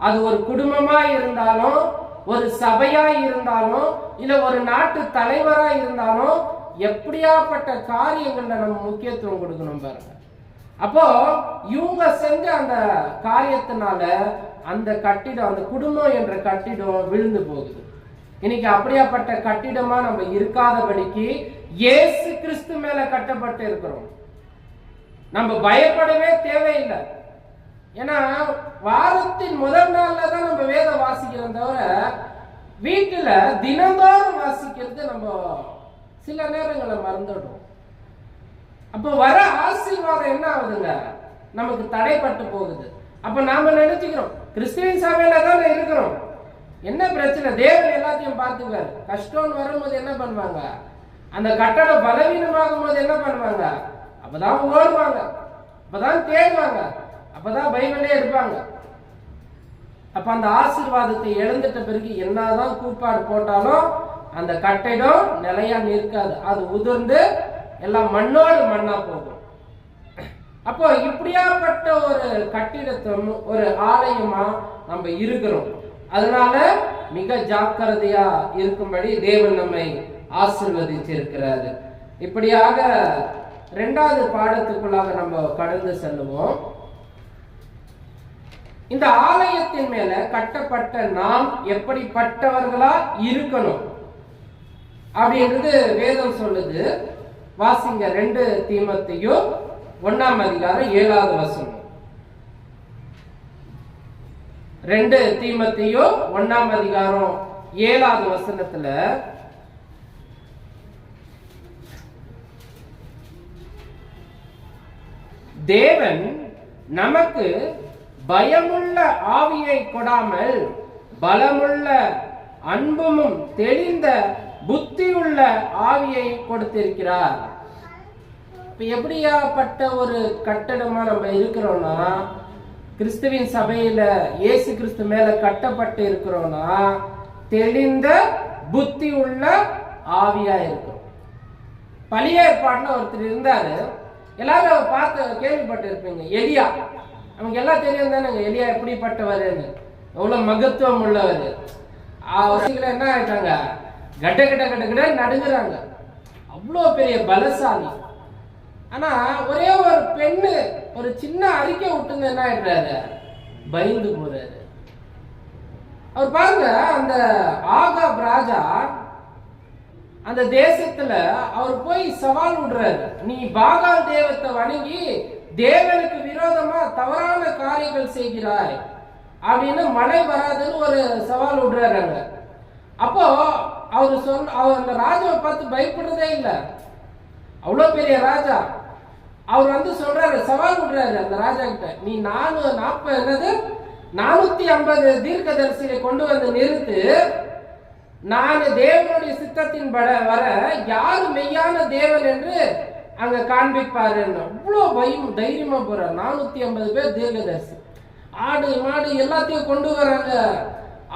அது ஒரு குடும்பமா இருந்தாலும், ஒரு சபையா இருந்தாலும், இல்ல ஒரு நாட்டு தலைவரா இருந்தாலும், எப்படியாப்பட்ட காரியங்கள்ல நம்ம முக்கியத்துவம் கொடுக்கணும் பாருங்க. அப்போ இவங்க செஞ்ச அந்த காரியத்தினால அந்த கட்டிடம், அந்த குடும்பம் என்ற கட்டிடம் விழுந்து போகுது. இன்னைக்கு அப்படியாப்பட்ட கட்டிடமா நம்ம இருக்காதபடிக்கு இயேசு கிறிஸ்து மேல கட்டப்பட்டு இருக்கிறோம். நம்ம பயப்படவே தேவையில்லை. ஏன்னா வாரத்தின் முதல் நாள்ல தான் நம்ம வேதம் வாசிக்கிறோம் தவிர வீட்டுல தினந்தோறும் வாசிக்கிறது நம்ம சில நேரங்களை மறந்துடுறோம். அப்போ வர ஆசீர்வாதம் என்ன ஆகுதுங்க, நமக்கு தடைப்பட்டு போகுது. அப்ப நாம நினைச்சுக்கிறோம் கிறிஸ்துவின் சபையில தான் இருக்கிறோம், என்ன பிரச்சனை, தேவன் எல்லாத்தையும் பார்த்துக்காரு. கஷ்டம்னு வரும்போது என்ன பண்ணுவாங்க, அந்த கட்டடம் பலவீனமாகும் போது என்ன பண்ணுவாங்க, அப்பதான் ஓடுவாங்க, அப்பதான் தேடுவாங்க, அப்பதான் பைபிளே எடுப்பாங்க. அப்ப அந்த ஆசீர்வாதத்தை இழந்துட்ட பிறகு என்னதான் கூப்பாடு போட்டாலும் அந்த கட்டிடம் நிலையா நிற்காது. அது உதிர்ந்து எல்லாம் மண்ணோடு மண்ணா போகும். அப்போ இப்படியாப்பட்ட ஒரு கட்டிடத்தும் ஒரு ஆலயமா நம்ம இருக்கிறோம். அதனால மிக ஜாக்கிரதையா இருக்கும்படி தேவன் நம்மை ஆசீர்வதிச்சிருக்கிறாரு. இப்படியாக இரண்டாவது பாடத்துக்குள்ளாக நம்ம கடந்து செல்லுவோம். இந்த ஆலயத்தின் மேல கட்டப்பட்ட நாம் எப்படிப்பட்டவர்களா இருக்கணும் அப்படின்றது வேதம் சொல்லுது. வாசிங்க 2 தீமோத்தேயு 1 அதிகாரம் 7வது வசனம். 2 தீமோத்தேயு 1 அதிகாரம் 7வது வசனத்துல தேவன் நமக்கு பயமுள்ள ஆவியை கொடாமல் பலமுள்ள அன்பும் தெளிந்த புத்தியுள்ள ஆவியை கொடுத்திருக்கிறார். இப்ப எப்படியாப்பட்ட ஒரு கட்டடமா நம்ம இருக்கிறோம்னா, கிறிஸ்துவின் சபையில இயேசு கிறிஸ்து மேல கட்டப்பட்டு இருக்கிறோம்னா தெளிந்த புத்தி உள்ள ஆவியா இருக்கும். பழைய ஏற்பாடுல ஒருத்தர் இருந்தாரு, எல்லாரும் பார்த்து கேள்விப்பட்டு இருப்பீங்க, எலியா. நமக்கு எல்லாம் தெரியும் தானே எலியா எப்படிப்பட்டவர், எவ்வளவு மகத்துவம் உள்ளவர். அவர்கள் என்ன ஆயிட்டாங்க, கட்ட கட்ட கட்ட கட்ட நடுங்குறாங்க, அவ்வளோ பெரிய பலசாலி. ஆனா ஒரே ஒரு பெண்ணு ஒரு சின்ன அறிக்கை விட்டுங்க என்ன ஆயிடுறாரு, பயந்து போறாரு. அவர் பாருங்க, அந்த ஆகாப் ராஜா அந்த தேசத்துல அவர் போய் சவால் விடுறாரு, நீ பாகால் தெய்வத்தை வணங்கி தேவனுக்கு விரோதமா தவறான காரியங்கள் செய்கிறாய் அப்படின்னு மழை வராதுன்னு ஒரு சவால் விடுறாரு. அப்போ அவர் அந்த ராஜாவை பார்த்து பயப்படுறதே இல்லை, அவ்வளோ பெரிய ராஜா. அவர் சொல்றாரு, சவால் விடுறாரு அந்த ராஜா கிட்ட, நீ 450 தீர்க்கதரிசியை கொண்டு வந்து நிறுத்து, நான் தேவனுடைய சித்தத்தின் வர யாரு மெய்யான தேவன் என்று அங்க காண்பிப்பாரு. அவ்வளோ தைரியமா போறார். 450 பேர் தீர்க்கதரிசி, ஆடு மாடு எல்லாத்தையும் கொண்டு வராங்க.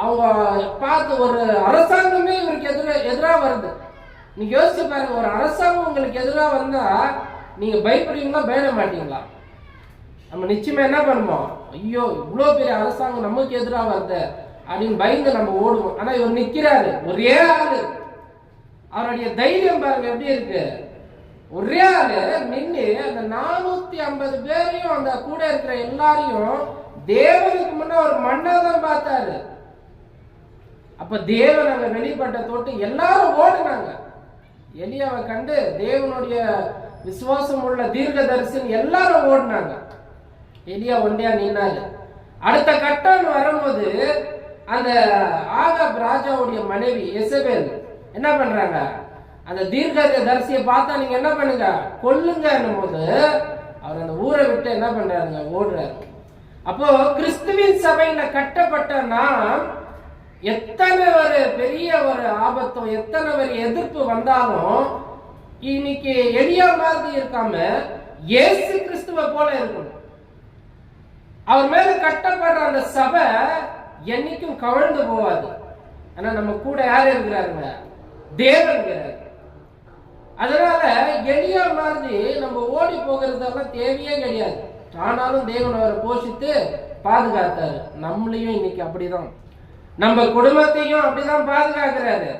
அவங்க பார்த்து ஒரு அரசாங்கமே இவருக்கு எதிராக வருது. நீங்க யோசிச்சு பாருங்க, ஒரு அரசாங்கம் உங்களுக்கு எதிராக வந்தா நீங்க பயப்படுவீங்களா, பயப்பட மாட்டீங்களா? நம்ம நிச்சயமா என்ன பண்ணுவோம், ஐயோ இவ்வளோ பெரிய அரசாங்கம் நமக்கு எதிராக வருது அப்படின்னு பயந்து நம்ம ஓடுவோம். ஆனா இவர் நிக்கிறாரு, ஒரே ஆளு. அவருடைய தைரியம் பாருங்க எப்படி இருக்கு. ஒரே ஆளு நின்று அந்த 450 பேரையும் அந்த கூட இருக்கிற எல்லாரையும் தேவனுக்கு முன்ன ஒரு மண்ணை தான் பார்த்தாரு. அப்ப தேவன் அங்க வெளிப்பட்ட தொட்டு எல்லாரும் ஓடுனாங்க. எலியாவை கண்டு தேவனுடைய விசுவாசம் உள்ள தீர்க்கதரிசன் எல்லாரும் ஓடினாங்க. எலியா ஒண்டியா நின்னாரு. அடுத்த கட்டம் வரும்போது அந்த ஆகாப் ராஜாவுடைய மனைவி எசபேல் என்ன பண்றாங்க, அந்த தீர்க்கதரிசியை பார்த்தா நீங்க என்ன பண்ணுங்க, கொல்லுங்க போது அவர் அந்த ஊரை விட்டு என்ன பண்றாருங்க, ஓடுறாரு. அப்போ கிறிஸ்துவின் சபையில கட்டப்பட்ட நாம் எத்தனை ஒரு பெரிய ஒரு ஆபத்தோ எத்தனை ஒரு எதிர்ப்பு வந்தாலும் இன்னைக்கு எளியா மாதிரி இருக்காம இயேசு கிறிஸ்துவ போல இருக்கணும். அவர் மேல கட்டப்படுற அந்த சபை என்னைக்கும் கவிழ்ந்து போவாது. ஆனா நம்ம கூட யார் இருக்கிறாருங்க? தேவன் இருக்கிறார். அதனால எளியா மாதிரி நம்ம ஓடி போகிறதெல்லாம் தேவையே கிடையாது. ஆனாலும் தேவன் அவரை போஷித்து பாதுகாத்தாரு. நம்மளையும் இன்னைக்கு அப்படிதான், நம்ம குடும்பத்தையும் அப்படிதான் பாதுகாக்கிறாரு.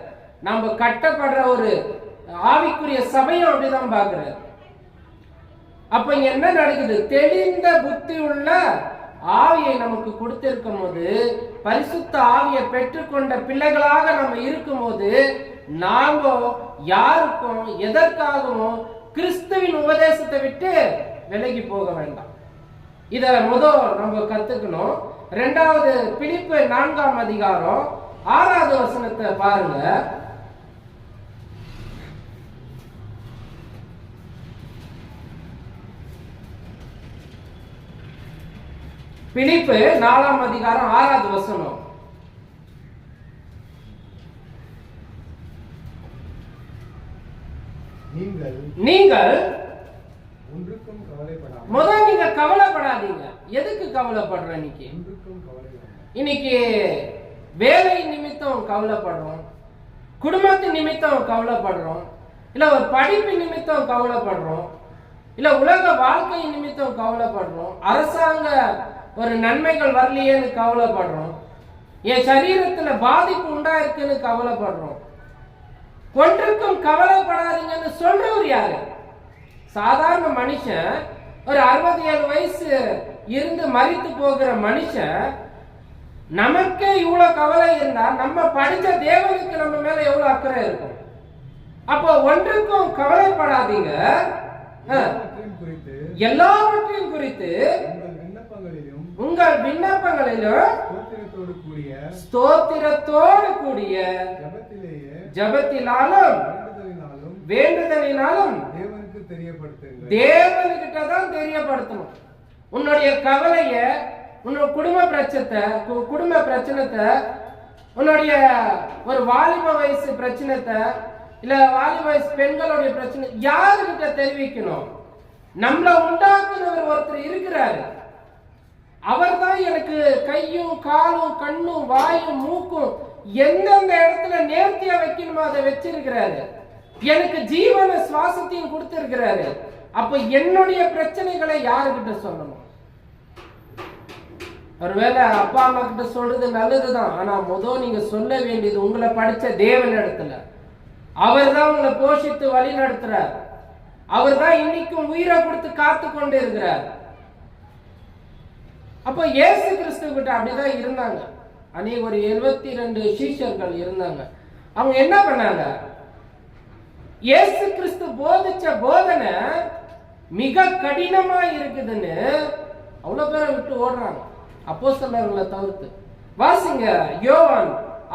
நம்ம கட்டப்படுற ஒரு ஆவிக்குரிய சபையும் அப்படிதான் பாக்குறாரு. அப்ப இங்க என்ன நடக்குது? தெளிந்த புத்தி உள்ள ஆவியை நமக்கு கொடுத்திருக்கும் போது, பரிசுத்த ஆவியை பெற்றுக்கொண்ட பிள்ளைகளாக நம்ம இருக்கும் போது, நாம யாருக்கும் எதற்காகவும் கிறிஸ்துவின் உபதேசத்தை விட்டு விலகி போக வேண்டாம். இத முதல் நம்ம கத்துக்கணும். 2வது பிலிப்பு 4ஆம் அதிகாரம் 6வது வசனத்தை பாருங்க. பிலிப்பு 4ஆம் அதிகாரம் 6வது வசனம். நீங்கள் ஒன்றுக்கும் கவலைப்படாமல் முதல் நீங்க கவலைப்படாதீங்க. எதுக்கு கவலைப்படுற? இன்னைக்கு வேலை நிமித்தம் கவலைப்படுறோம், குடும்பத்து நிமித்தம் கவலைப்படுறோம், இல்ல ஒரு படிப்பு நிமித்தம் கவலைப்படுறோம், இல்ல உலக வாழ்க்கை நிமித்தம் கவலைப்படுறோம், அரசாங்க ஒரு நன்மைகள் வரலையேன்னு கவலைப்படுறோம், என் சரீரத்துல பாதிப்பு உண்டாயிருக்குன்னு கவலைப்படுறோம். ஒன்றுக்கும் கவலைப்படாதீங்கன்னு சொல்றவர் யாரு? சாதாரண மனுஷன். ஒரு 67 வயசு இருந்து மரித்து போகிற மனுஷன். நமக்கே இவ்வளவு கவலை இருந்தா நம்ம படிச்ச தேவனுக்கு நம்ம மேல எவ்வளவு அக்கறை இருக்கும்? அப்போ ஒன்றுக்கும் கவலைப்படாதீங்க, எல்லாவற்றையும் குறித்து உங்கள் விண்ணப்பங்களிலும் ஸ்தோத்திரத்தோடு கூடிய ஜபத்தினாலும் வேண்டுதலினாலும் தேவன்கிட்ட தான் தெரியப்படுத்தணும். உன்னுடைய கவலைய, உன்னோட குடும்ப பிரச்சனத்தை, உன்னுடைய ஒரு வாலிப வயசு பிரச்சனத்தை, இல்ல வாலிப வயசு பெண்களுடைய பிரச்சனை யாருக்கிட்ட தெரிவிக்கணும்? நம்மள உண்டாக்குனவர் ஒருத்தர் இருக்கிறாரு. அவர் தான் எனக்கு கையும் காலும் கண்ணும் வாயும் மூக்கும் எந்தெந்த இடத்துல நேர்த்தியா வைக்கணுமோ அதை வச்சிருக்கிறாரு. எனக்கு ஜீவன சுவாசத்தையும் கொடுத்திருக்கிறாரு. அப்ப என்னுடைய பிரச்சனைகளை யாருக்கிட்ட சொல்லணும்? ஒருவேளை அப்பா அம்மா கிட்ட சொல்றது நல்லதுதான். ஆனா முதல் நீங்க சொல்ல வேண்டியது உங்களை படிச்ச தேவன் இடத்துல. அவர் தான் உங்களை போஷித்து வழி நடத்துறார். அவர் தான் இன்னைக்கும் உயிரை கொடுத்து காத்து கொண்டு இருக்கிறார். அப்ப இயேசு கிறிஸ்து கிட்ட அப்படிதான் இருந்தாங்க. அன்னைக்கு ஒரு 72 சீஷர்கள் இருந்தாங்க. அவங்க என்ன பண்ணாங்க? இயேசு கிறிஸ்து போதிச்ச போதனை மிக கடினமா இருக்குதுன்னு அவ்வளவு பேரை விட்டு ஓடுறாங்க, அப்போஸ்தலர்களை தவிர்த்து. வாசிங்க யோவான்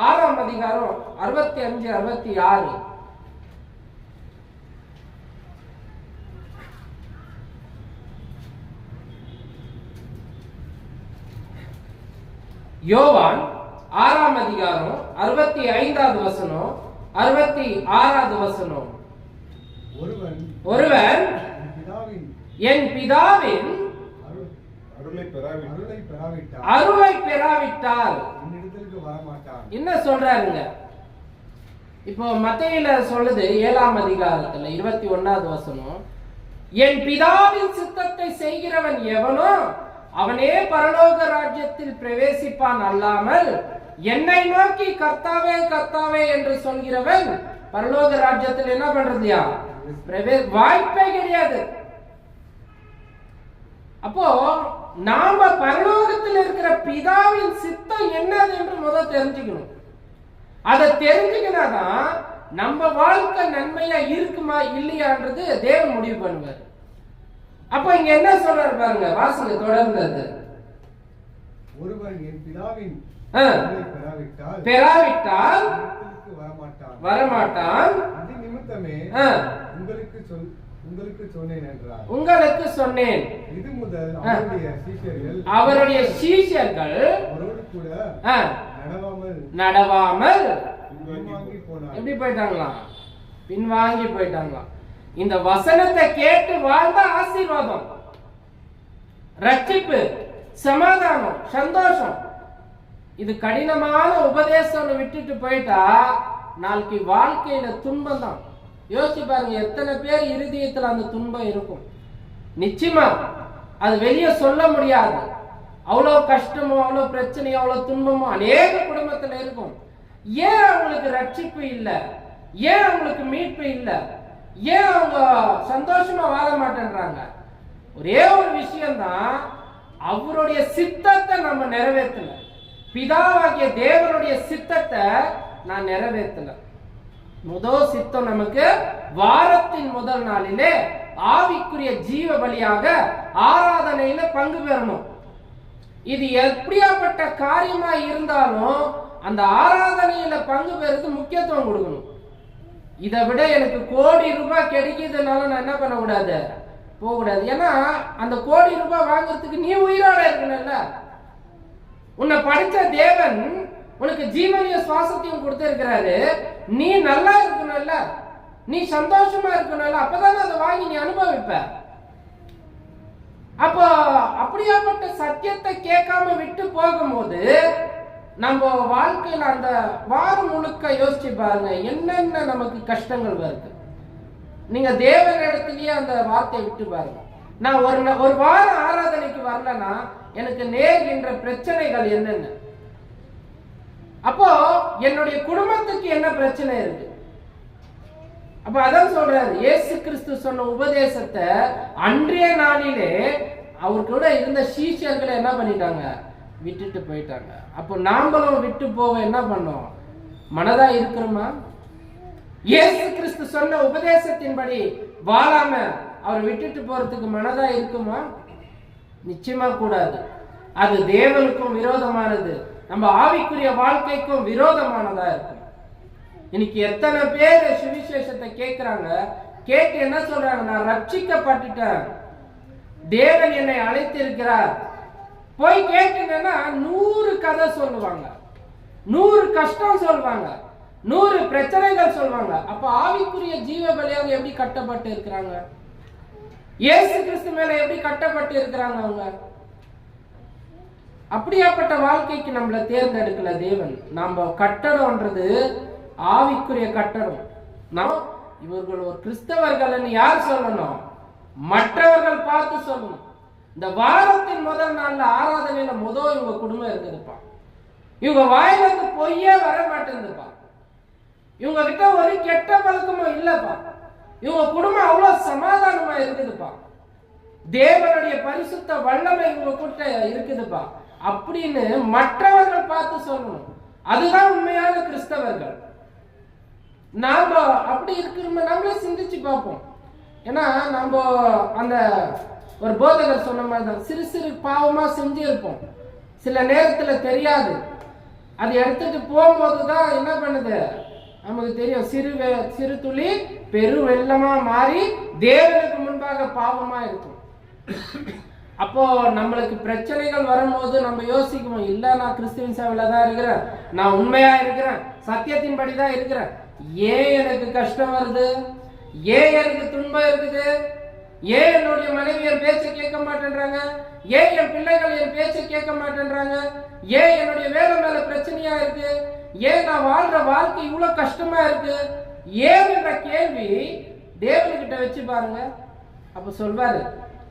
6ஆம் அதிகாரம் 65, 66. யோவான் 6ஆம் அதிகாரம் 65வது வசனம், 66வது வசனம். ஒருவன் என் பிதாவின் அருளை பெறாவிட்டால் என்ன சொல்றாருங்க? இப்போ மத்தேயுல சொல்லுது 7ஆம் அதிகாரத்துல 21வது வசனம், என் பிதாவின் சித்தத்தை செய்கிறவன் எவனோ அவனே பரலோக ராஜ்யத்தில் பிரவேசிப்பான், அல்லாமல் என்னை நோக்கி கர்த்தாவே கர்த்தாவே என்று சொல்கிறவன் பரலோக ராஜ்யத்தில் என்ன பண்றதுயா? வாய்ப்பே கிடையாது. அப்போ நாம பரலோகத்தில் இருக்கிற பிதாவின் சித்தம் என்னது என்று முதல் தெரிஞ்சுக்கணும். அதை தெரிஞ்சுக்கினாதான் நம்ம வாழ்க்கை நன்மையா இருக்குமா இல்லையான்றது தேவன் முடிவு பண்ணுவார். அப்ப இங்க என்ன சொல்றாரு பாருங்க, வாசங்க தொடர்ந்து. ஒருவன் என் பிதாவின் பெறாவிட்டால் வரமாட்டான். இது நிமித்தமே உங்களுக்கு சொன்னேன் என்றார். உங்களுக்கு சொன்னேன். இது முதல் அவருடைய சீஷர்கள் அவரோடு கூட நடவாமல் பின்வாங்கி போனார். எப்படி போயிட்டாங்களாம்? பின்வாங்கி போயிட்டாங்களாம். இந்த வசனத்தை கேட்டு வாழ்ந்த ஆசீர்வாதம், ரட்சிப்பு, சமாதானம், சந்தோஷம். இது கடினமான உபதேசம் விட்டுட்டு போயிட்டா நாளைக்கு வாழ்க்கையில துன்பம் தான். யோசிச்சு பாருங்க, எத்தனை பேர் இருதயத்துல அந்த துன்பம் இருக்கும். நிச்சயமா அது வெளியே சொல்ல முடியாது. அவ்வளோ கஷ்டமோ, அவ்வளோ பிரச்சனையோ, அவ்வளோ துன்பமோ அநேக குடும்பத்துல இருக்கும். ஏன் அவங்களுக்கு ரட்சிப்பு இல்லை? ஏன் அவங்களுக்கு மீட்பு இல்லை? ஏன் அவங்க சந்தோஷமா வாழ மாட்டேன்றாங்க? ஒரே ஒரு விஷயம்தான், அவருடைய சித்தத்தை நம்ம நிறைவேற்றல. பிதாவாகிய தேவனுடைய சித்தத்தை நான் நிறைவேற்றல. முதல் சித்தம் நமக்கு வாரத்தின் முதல் நாளிலே ஆவிக்குரிய ஜீவ பலியாக ஆராதனையில பங்கு பெறணும். இது எப்படியாப்பட்ட காரியமா இருந்தாலும் அந்த ஆராதனையில பங்கு பெறுறது முக்கியத்துவம் கொடுக்கணும். இதை விட எனக்கு கோடி ரூபாய் கிடைக்கிறதுனால நான் என்ன பண்ணக்கூடாது, போகக்கூடாது. ஏன்னா அந்த கோடி ரூபாய் வாங்குறதுக்கு நீ உயிரோட இருக்கணும்ல. உன்னை படித்த தேவன் உனக்கு ஜீவனையும் சுவாசத்தையும் கொடுத்திருக்கிறாரு. நீ நல்லா இருக்கணும்ல, நீ சந்தோஷமா இருக்கணும்ல, அப்பதானே அதை வாங்கி நீ அனுபவிப்ப. அப்போ அப்படியாப்பட்ட சத்தியத்தை கேட்காம விட்டு போகும்போது நம்ம வாழ்க்கையில அந்த வாரம் முழுக்க யோசிச்சு பாருங்க, என்னென்ன நமக்கு கஷ்டங்கள் வருது. நீங்க தேவன் இடத்துலயே அந்த வார்த்தையை விட்டு பாருங்க. நான் ஒரு வாரம் ஆராதனைக்கு வரலன்னா எனக்கு நேர்கின்ற பிரச்சனைகள் என்னென்ன? அப்போ என்னுடைய குடும்பத்துக்கு என்ன பிரச்சனை இருக்கு? அப்ப அதான் சொல்றாரு, இயேசு கிறிஸ்து சொன்ன உபதேசத்தை அன்றைய நாளிலே அவர் கூட இருந்த சீஷர்களை என்ன பண்ணிட்டாங்க, விட்டுட்டு போயிட்டாங்க. அப்போ நாமளும் விட்டு போக என்ன பண்ணோம், மனதா இருக்கிறோமா? இயேசு கிறிஸ்து சொன்ன உபதேசத்தின்படி வாழாம அவர் விட்டுட்டு போறதுக்கு மனதா இருக்குமா? நிச்சயமா கூடாது. அது தேவனுக்கும் விரோதமானது, நம்ம ஆவிக்குரிய வாழ்க்கைக்கும் விரோதமானதா இருக்கும். இன்னைக்கு எத்தனை பேர் சுவிசேஷத்தை கேட்கிறாங்க, கேட்டு என்ன சொல்றாங்க, நான் ரட்சிக்கப்பட்டுட்டேன், தேவன் என்னை அழைத்திருக்கிறார். போய் கேட்டீங்கன்னா 100 கதை சொல்லுவாங்க, 100 கஷ்டம் சொல்லுவாங்க, 100 பிரச்சனைகள் சொல்லுவாங்க. அப்ப ஆவிக்குரிய ஜீவ பலியாக எப்படி கட்டப்பட்டு இருக்கிறாங்க? இயேசு கிறிஸ்து மேல எப்படி கட்டப்பட்டு இருக்கிறாங்க அவங்க? அப்படியாப்பட்ட வாழ்க்கைக்கு நம்மளை தேர்ந்தெடுக்கல தேவன். நம்ம கட்டடம்ன்றது ஆவிக்குரிய கட்டடம். நாம் இவர்கள் ஒரு கிறிஸ்தவர்கள் யார் சொல்லணும்? மற்றவர்கள் பார்த்து சொல்லணும். இந்த வாரத்தின் முதல் நாள்ல ஆராதனையில இவங்க குடும்பம் இருக்குதுப்பா, இவங்க வாயில இருந்து பொய்யே வர மாட்டேங்குதுப்பா, இவங்க கிட்ட ஒரு கெட்ட பழக்கமும் இல்லப்பா, இவங்க குடும்பம் அவ்வளவு சமாதானமா இருக்குதுப்பா, தேவனுடைய பரிசுத்த வல்லமை இவங்க கிட்ட இருக்குதுப்பா அப்படின்னு மற்றவர்கள் பார்த்து சொல்லணும். அதுதான் உண்மையான கிறிஸ்தவர்கள். நாம அப்படி இருக்கிறோம், நம்மளே சிந்திச்சு பார்ப்போம். ஏன்னா நம்ம அந்த ஒரு போதகர் சொன்ன மாதிரி தான் சிறு சிறு பாவமா செஞ்சிருப்போம், சில நேரத்துல தெரியாது, அது எடுத்துட்டு போகும்போது தான் என்ன பண்ணுது நமக்கு தெரியும், சிறு துளி பெரு வெள்ளமா மாறி தேவனுக்கு முன்பாக பாவமா இருக்கும். அப்போ நம்மளுக்கு பிரச்சனைகள் வரும்போது நம்ம யோசிக்கணும், இல்ல நான் கிறிஸ்துவின் சேவையில தான் இருக்கிறேன், நான் உண்மையா இருக்கிறேன், சத்தியத்தின்படி தான் இருக்கிறேன், ஏன் எனக்கு கஷ்டம் வருது, ஏன் எனக்கு துன்பம் இருக்குது, ஏன் என்னுடைய மனைவி என் பேச்சை கேட்க மாட்டேன்றாங்க, ஏன் என் பிள்ளைகள் என் பேச்சை கேட்க மாட்டேன்றாங்க, ஏன் என்னுடைய வேலை மேல பிரச்சனையா இருக்கு, ஏன் நான் வாழ்ற வாழ்க்கை இவ்வளவு கஷ்டமா இருக்கு, ஏன் என்ற கேள்வி தேவன்கிட்ட வச்சு பாருங்க. அப்ப சொல்வாரு,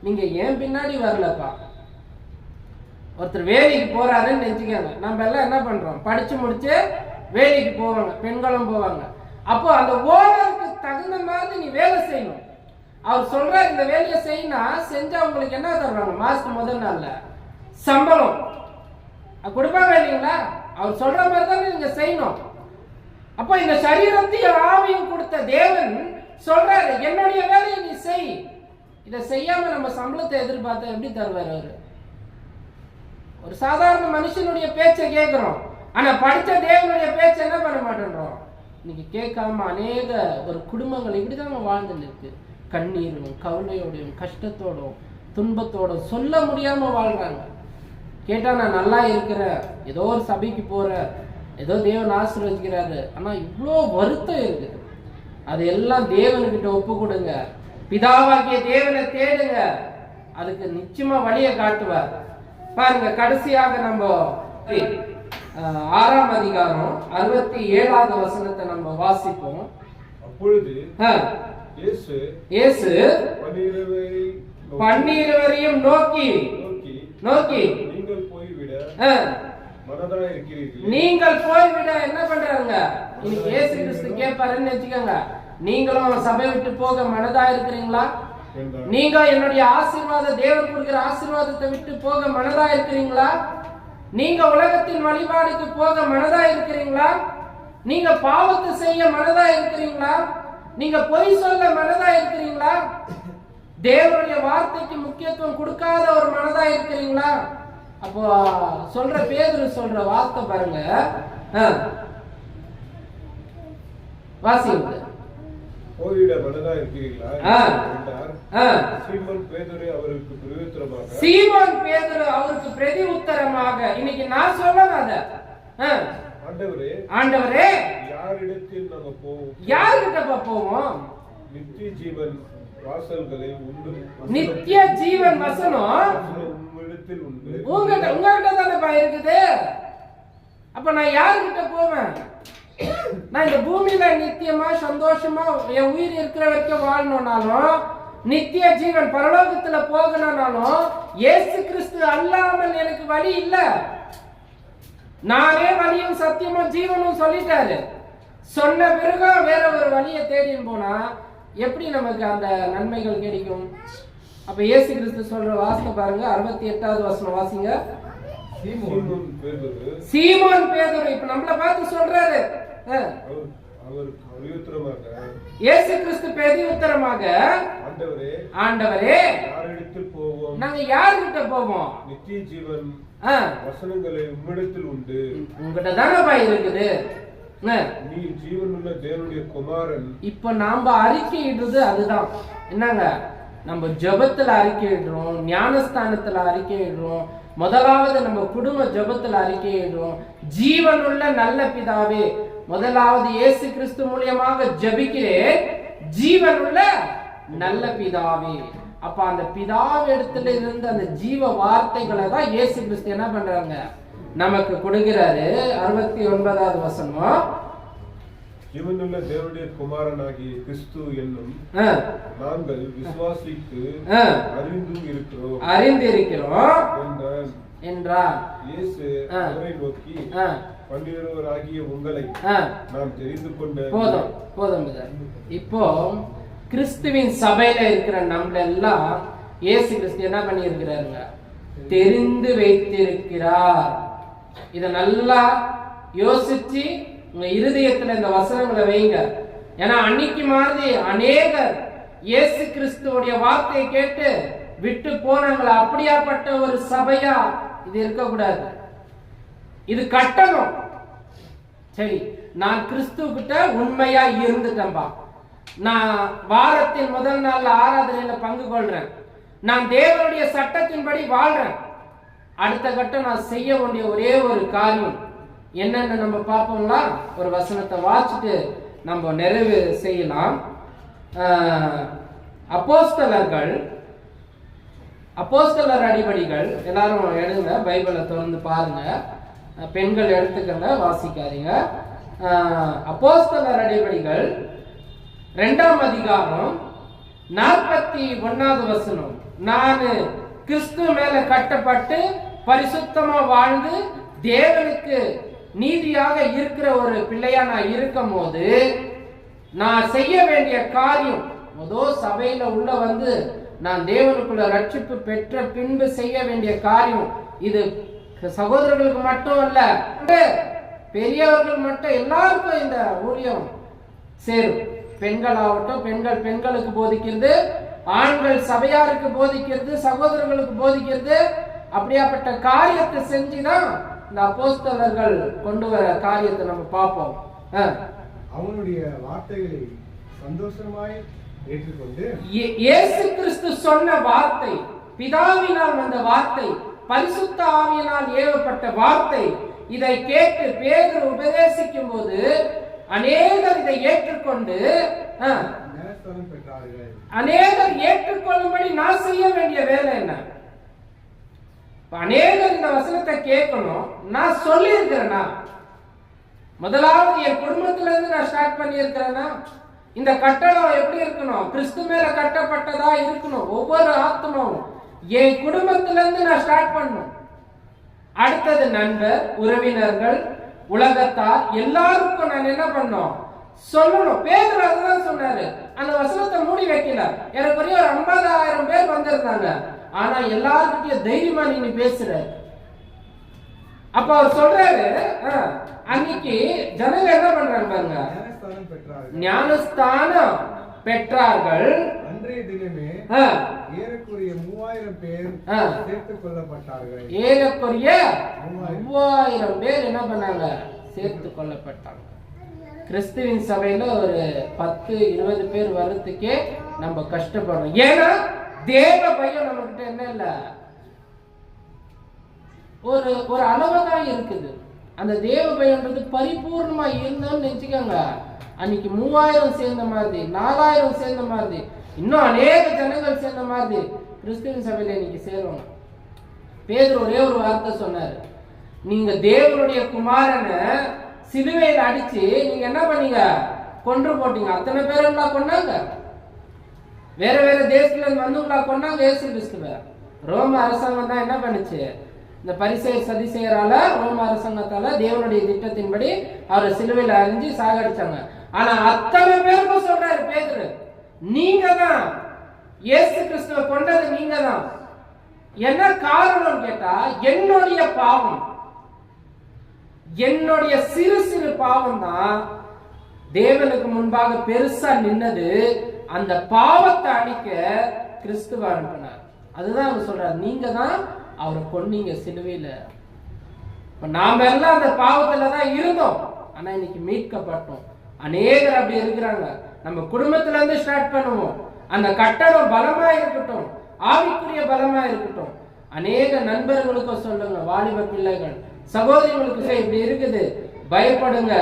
நீங்க ஏன் பின்னாடி வரலப்பா. ஒருத்தர் வேலைக்கு போறாருன்னு நினைச்சுக்காங்க, நம்ம எல்லாம் என்ன பண்றோம், படிச்சு முடிச்சு வேலைக்கு போவாங்க, பெண்களும் போவாங்க. அப்போ அந்த ஓனருக்கு தகுந்த மாதிரி நீ வேலை செய்யணும். அவர் சொல்ற இந்த வேலையை செய்யணும், செஞ்சா உங்களுக்கு என்ன தருவாங்க, மாசத்துக்கு முதல் நாள்ல சம்பளம் கொடுப்பாங்க இல்லைங்களா? அவர் சொல்ற மாதிரி தான் நீங்க செய்யணும். அப்போ இந்த சரீரத்தையும் ஆவியும் கொடுத்த தேவன் சொல்றாரு, என்னுடைய வேலையை நீ செய். இதை செய்யாம நம்ம சம்பளத்தை எதிர்பார்த்த எப்படி தருவார் அவரு? ஒரு சாதாரண மனுஷனுடைய பேச்சை கேட்கிறோம், ஆனா படிச்ச தேவனுடைய பேச்சை என்ன பண்ண மாட்டேன்றோம். இன்னைக்கு கேட்காம அநேக ஒரு குடும்பங்கள் இப்படிதான் வாழ்ந்துட்டு இருக்கு. கண்ணீரும் கவலையோடையும் கஷ்டத்தோடும் துன்பத்தோடும் சொல்ல முடியாம வாழ்றாங்க. கேட்டா நான் நல்லா இருக்கிறேன், ஏதோ ஒரு சபைக்கு போற, ஏதோ தேவன் ஆசீர்வதிக்கிறாரு, ஆனா இவ்வளோ வருத்தம் இருக்குது. அது எல்லாம் தேவனுக்கிட்ட ஒப்பு கொடுங்க. பிதாவாகிய தேவனை தேடுங்க, அதுக்கு நிச்சயமா வழியை காட்டுவார். பாருங்க, கடைசியாக நம்ம 6ஆம் அதிகாரம் 67வது வசனத்தை நம்ம வாசிப்போம். அப்பொழுது இயேசு 12 நோக்கி நீங்கள் போய்விட என்ன பண்றாங்க? இன்னைக்கு இயேசு கிறிஸ்து கேட்பாருன்னு வச்சுக்கோங்க, நீங்களும் சபை விட்டு போக மனதா இருக்கிறீங்களா? நீங்க என்னுடைய ஆசீர்வாத தேவன் கொடுக்கிற ஆசீர்வாதத்தை விட்டு போக மனதா இருக்கிறீங்களா? நீங்க உலகத்தின் வழிபாடுக்கு போக மனதா இருக்கிறீங்களா? நீங்க பாவத்தை செய்ய மனதா இருக்கிறீங்களா? நீங்க பொய் சொல்ல மனதா இருக்கிறீங்களா? தேவனுடைய வார்த்தைக்கு முக்கியத்துவம் கொடுக்காத ஒரு மனதா இருக்கிறீங்களா? அப்போ சொல்ற பேதுரு சொல்ற வார்த்தை பாருங்க, வாசிங்க. போயிட மனதா இருக்கிறீர்களா? சீமோன் பேதுரு அவருக்கு பிரதி உத்தரமாக இன்னைக்கு நான் சொல்லணும் அத, ஆண்டவரே யாரிடத்தில் நாங்க போவோம்? யார்கிட்ட போவோம்? நித்திய ஜீவன் வாசல்களை உண்டு. நித்திய ஜீவன் வசனம் உங்ககிட்ட தானே இருக்குது. அப்ப நான் யாருகிட்ட போவேன்? நான் இந்த பூமியில நித்தியமா சந்தோஷமா என் உயிர் இருக்கிற வரைக்கும் வாழணும்னாலும், நித்திய ஜீவன் பரலோகத்துல போகணும்னாலும் இயேசு கிறிஸ்து அல்லாமல் எனக்கு வழி இல்ல. நானே வழியும் சத்தியமும் ஜீவனும் சொல்லிட்டாரு. சொன்ன பிறகு வேற ஒரு வழியை தேடின்னு போனா எப்படி நமக்கு அந்த நன்மைகள் கிடைக்கும்? அப்ப இயேசு கிறிஸ்து சொல்ற வாசனை பாருங்க, 68வது வசனம் வாசிங்க. சீமோன் பேதுரு இப்ப நம்மள பார்த்து சொல்றாரு, இயேசு கிறிஸ்து பிரதியுத்தரமாக, ஆண்டவரே நாங்க யார்கிட்ட போவோம்? நித்திய ஜீவன் வசனங்களை உம்மிடத்தில் உண்டு. உங்ககிட்ட தானே இருக்குது. நீ ஜீவனுள்ள தேவனுடைய குமாரன். இப்ப நாம அறிக்கையிடுறது அதுதான். என்னங்க, நம்ம ஜெபத்துல அறிக்கையிடுறோம், ஞானஸ்தானத்துல அறிக்கையிடுறோம், முதலாவது நம்ம குடும்ப ஜெபத்துல அறிக்கையிடுறோம். ஜீவனுள்ள நல்ல பிதாவே, முதலாவது இயேசு கிறிஸ்து மூலியமாக ஜெபிக்கிறேன், ஜீவனுள்ள நல்ல பிதாவே. அப்ப அந்த பிதாவிடத்துல இருந்து அந்த ஜீவ வார்த்தைகளை தான் இயேசு கிறிஸ்து என்ன பண்றாங்க, நமக்கு கொடுக்கிறாரு. 69வது வசனம், ஜீவனுள்ள தேவனுடைய குமாரனாகிய கிறிஸ்து என்னும் நாங்கள் விசுவாசித்து அறிந்திருக்கிறோம் என்றார். இயேசு அவரை நோக்கி, 12 உங்களை நாம் தெரிந்து கொண்ட. போதும். இப்போ கிறிஸ்துவின் சபையில இருக்கிற நம்மள எல்லாம் இயேசு கிறிஸ்து என்ன பண்ணி இருக்கிறாருங்க, தெரிந்து வைத்திருக்கிறார். இத நல்லா யோசிச்சு உங்க இருதயத்துல இந்த வசனங்களை வைங்க. ஏன்னா அன்னைக்கு மாதிரி அநேகர் இயேசு கிறிஸ்துவோடைய வார்த்தையை கேட்டு விட்டு போனாங்களா, அப்படியாப்பட்ட ஒரு சபையா இது இருக்கக்கூடாது. இது கட்டணும். சரி, நான் கிறிஸ்துவ கிட்ட உண்மையா இருந்துட்டேன்பா, நான் வாரத்தின் முதல் நாள் ஆராதனையில பங்கு கொள்றேன், நான் தேவனுடைய சட்டத்தின்படி வாழ்றேன். அடுத்த கட்டம் நான் செய்ய வேண்டிய ஒரே ஒரு காரியம் என்னன்னு நம்ம பார்ப்போம்னா, ஒரு வசனத்தை வாசிட்டு நம்ம நிறைவு செய்யலாம். அப்போஸ்தலர் அடிப்படைகள் எல்லாரும் எழுதுங்க, பைபிளை திறந்து பாருங்க. பெண்கள் எடுத்துக்கங்க, வாசிக்காதீங்க. அப்போஸ்தலர் அடிப்படைகள் 2ஆம் அதிகாரம் 41வது வசனம், நான் கிறிஸ்து மேல கட்டப்பட்டு பரிசுத்தமா வாழ்ந்து தேவனுக்கு நீதியாக இருக்கிற ஒரு பிள்ளையா நான் இருக்கும் போது நான் செய்ய வேண்டிய காரியம், சபையில உள்ள வந்து நான் தேவனுக்குள்ள ரட்சிப்பு பெற்ற பின்பு செய்ய வேண்டிய காரியம், இது சகோதரர்களுக்கு மட்டும் அல்ல, பெரியவர்கள் மட்டும் எல்லாருக்கும் இந்த ஊழியம் சேரும். பெண்கள் ஆகட்டும், பெண்களுக்கு போதிக்கிறது, ஆண்கள் சபையாருக்கு போதிக்கிறது, சகோதரர்களுக்கு போதிக்கிறது. அப்படியாப்பட்ட காரியத்தை செஞ்சுதான் இந்த அப்போஸ்தலர்கள் கொண்டு வர காரியத்தை நம்ம பார்ப்போம். அவனுடைய வார்த்தைகளை சந்தோஷமாய் ஏற்றுக்கொண்டு இயேசு கிறிஸ்து சொன்ன வார்த்தை, பிதாவினால் வந்த வார்த்தை, பரிசுத்த ஆவியினால் ஏவப்பட்ட வார்த்தை, இதை கேட்டு பேதுரு உபதேசிக்கும் போது அநேகர் இதை ஏற்றுக்கொண்டு ஞானஸ்நானம் பெற்றார்கள். அநேகர் ஏற்றுக்கொள்ளும்படி நான் செய்ய வேண்டிய வேலை என்ன? அநேகர் இந்த வசனத்தை கேட்கணும். நான் சொல்லி இருக்கிறேனா? முதலாவது என் குடும்பத்துல இருந்து நான் ஸ்டார்ட் பண்ணி இருக்கிறேன்னா, இந்த கட்டடம் எப்படி இருக்கணும்? கிறிஸ்து மேல கட்டப்பட்டதா இருக்கணும். ஒவ்வொரு ஆத்மாவும் என் குடும்பத்துல இருந்து நான் ஸ்டார்ட் பண்ணணும். அடுத்தது நண்பர், உறவினர்கள், உலகத்தார் எல்லாருக்கும் நான் என்ன பண்ணோம்? சொல்லணும். பேதுரு அதுதான் சொன்னாரு. அந்த வசனத்தை மூடி வைக்கல. எனக்குரிய ஒரு 50,000 பேர் வந்திருந்தாங்க. ஆனா எல்லாருக்கிட்டையும் தைரியமா நீங்க பேசுற. அப்ப அவர் சொல்றாரு, அன்னைக்கு ஜனங்க என்ன பண்றாங்க பாருங்க, ஞானஸ்தானம் பெற்றார்கள். அன்றைய தினமே ஏறக்குறைய 3000 பேர் சேர்த்துக் கொள்ளப்பட்டார்கள். ஏறக்குறைய 3000 பேர் என்ன பண்ணாங்க? சேர்த்துக் கொள்ளப்பட்டாங்க. கிறிஸ்துவின் சபையில ஒரு 10-20 பேர் வர்றதுக்கே நம்ம கஷ்டப்படுறோம். ஏன்னா தேவ பயம் நம்ம கிட்ட என்ன இல்ல, ஒரு அளவுதான் இருக்குது. அந்த தேவ பயம்ன்றது பரிபூர்ணமா இருந்தோம்னு நினைச்சுக்கோங்க, அன்னைக்கு 3000 சேர்ந்த மாதிரி, 4000 சேர்ந்த மாதிரி, இன்னும் அநேக ஜனங்கள் சேர்ந்த மாதிரி கிறிஸ்துவின் சபையில இன்னைக்கு சேருவாங்க. பேதுரு ஒரே ஒரு வார்த்தை சொன்னாரு, நீங்க தேவனுடைய குமாரனை சிலுவையில் அடிச்சு நீங்க என்ன பண்ணீங்க? கொன்று போட்டீங்க. அத்தனை பேருங்களா கொண்டாங்க? வேற வேற தேசத்துல இருந்து வந்துங்களா கொண்டாங்க? இயேசு கிறிஸ்துவ ரோம அரசாங்கம் தான் என்ன பண்ணுச்சு? இந்த பரிசேயர் சதிசேயரால, ரோம அரசாங்கத்தால தேவனுடைய திட்டத்தின்படி அவரை சிலுவையில் அறிஞ்சு சாகடிச்சாங்க. ஆனா அத்தனை பேருக்கும் சொல்றாரு பேதுரு, நீங்க தான் இயேசு கிறிஸ்துவ கொண்டது, நீங்க தான். என்ன காரணம் கேட்டா, என்னுடைய பாவம், என்னுடைய சிறு சிறு பாவம் தான் தேவனுக்கு முன்பாக பெருசா நின்னது. அந்த பாவத்தை அழிக்க கிறிஸ்துவ அனுப்பினார். அதுதான் அவர் சொல்றார், நீங்க தான் அவரை கொன்னீங்க சிலுவையில. நாம எல்லாம் அந்த பாவத்துல தான் இருந்தோம். ஆனா இன்னைக்கு மீட்கப்பட்டோம். அநேகர் அப்படி இருக்கிறாங்க. நம்ம குடும்பத்துல இருந்து ஸ்டார்ட் பண்ணுவோம். அந்த கட்டடம் பலமா இருக்கட்டும், ஆவிக்குரிய பலமா இருக்கட்டும். அநேக நண்பர்களுக்கும் சொல்லுங்க, வாலிப பிள்ளைகள், சகோதரிகளுக்கு இப்படி இருக்குது, பயப்படுங்க.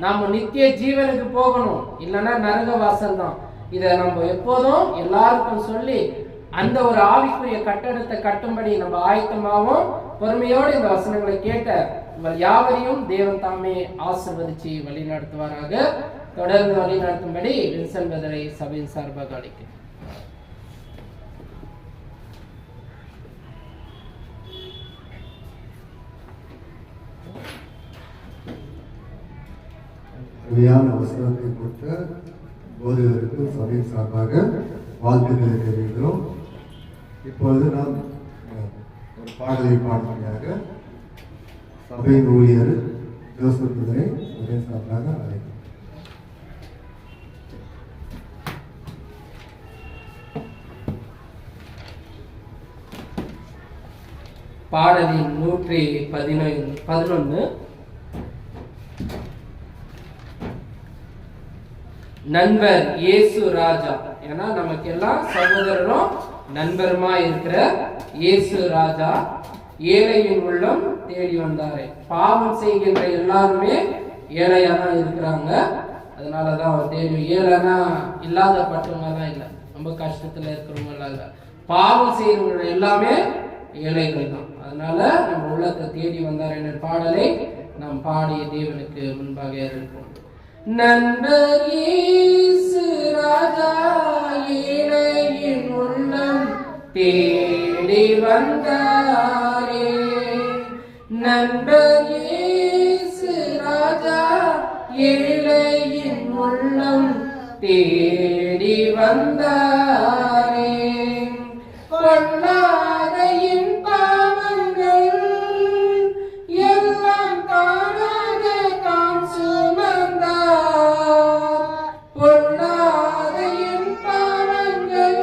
நாம நித்திய ஜீவனுக்கு போகணும், இல்லைன்னா நரக வாசல் தான். இதை நம்ம எப்போதும் எல்லாருக்கும் சொல்லி அந்த ஒரு ஆவிக்குரிய கட்டடத்தை கட்டும்படி நம்ம ஆயத்தமாகவும் பொறுமையோடு இந்த வசனங்களை கேட்ட உங்கள் யாவரையும் தேவன் தாமே ஆசீர்வதிச்சு வழி நடத்துவாராக. தொடர்ந்து வழி நடத்தும்படி வின்சென்ட் பிரதரை சபையின் சார்பாக அழைக்கிறேன். அவசரத்தை கொடுத்த போதகருக்கு சபையின் சார்பாக வாழ்த்துக்களை தெரிவிக்கிறோம். இப்பொழுது நாம் ஒரு பாடலை பாடுமையாக சபையின் ஊழியர் ஜோசப் பிரதரை சபையின் சார்பாக அழைக்கிறோம். பாடலின் 111 நண்பர் இயேசு ராஜா. ஏன்னா நமக்கு எல்லாம் சகோதரரும் நண்பருமா இருக்கிற இயேசு ராஜா ஏழையின் உள்ளம் தேடி வந்தாரே. பாவம் செய்கின்ற எல்லாருமே ஏழையா தான் இருக்கிறாங்க. அதனாலதான் அவர் தேடி. ஏழைனா இல்லாத பட்டவங்க தான் இல்லை, ரொம்ப கஷ்டத்துல இருக்கிறவங்க எல்லாம் இல்லை. பாவம் செய்யறவங்க எல்லாமே ஏழைகள் தான். அதனால நம்ம உள்ளத்தை தேடி வந்தார் என்ற பாடலை நாம் பாடிய தேவனுக்கு முன்பாக இருப்போம். நண்பர் இயேசு ராஜா ஏழையின் உள்ளம் தேடி வந்தாரே. நண்பர் இயேசு ராஜா ஏழையின் உள்ளம் தேடி வந்தாரே. பொல்லாதையின் பாவங்கள் எல்லாம் தானாக தான் சுமந்தார். பொல்லாதையின் பாவங்கள்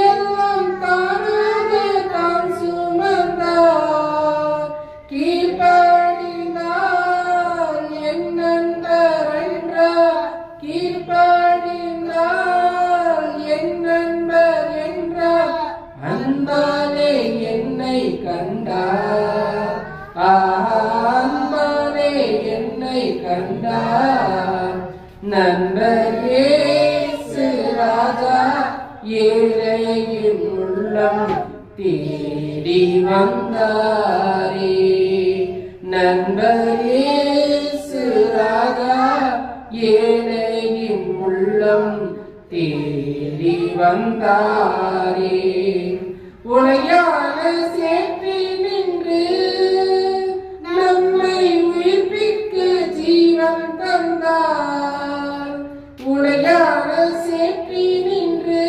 எல்லாம் தானாக தான் சுமந்தார். கீழ்ப்படிந்தால் என் நண்பர் என்றார். கீழ்ப்படிந்தால் என் நண்பர் என்றார். அன்பாலே என்னை கண்டார். அன்பாலே என்னை கண்டார். நண்பர் ஏழையின் உள்ளம் தேடி வந்தாரே. நண்பர் இயேசு ராஜா ஏழையின் உள்ளம் தேடி வந்தாரே. உடையான சேற்றி நின்று நம்மை உயிர்ப்பிக்க ஜீவன் தந்தார். உடையான சேற்றி நின்று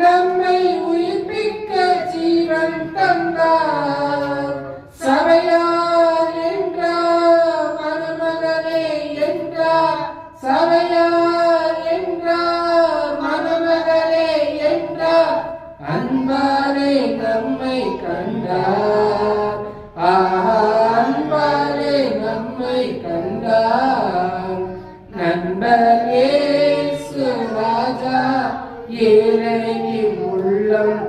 நம்மை உயிர்ப்பிக்க ஜீவன் தந்தார். சபையார் என்றார் மணமகனே என்றார். சபையார் என்றார் மணமகனே என்றார். அன்பாலே நம்மை கண்டார். அன்பாலே நம்மை கண்டார். நண்பர் இயேசு ராஜா ஏழையின் உள்ளம்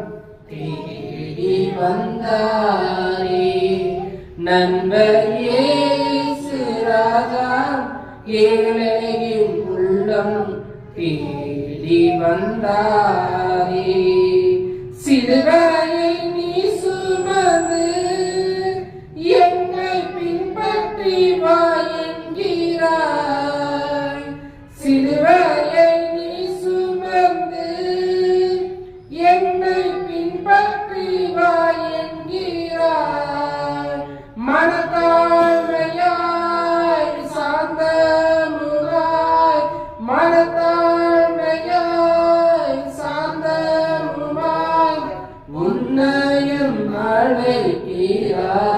தேடி வந்தாரே. நண்பர் இயேசு ராஜா ஏழையின் உள்ளம் தேடி வந்தாரே. சிலுவையை நீ சுமந்து என்னை பின்பற்றி வா என்கிறாய். சிலுவையை நீ சுமந்து என்னை பின்பற்றி வா என்கிறாய். மனத்தாழ்மையாய் சாந்தமுமாய் மனத்தாழ்மையாய் சாந்தமுமாய் உன்னையும் அழைக்கிறார்.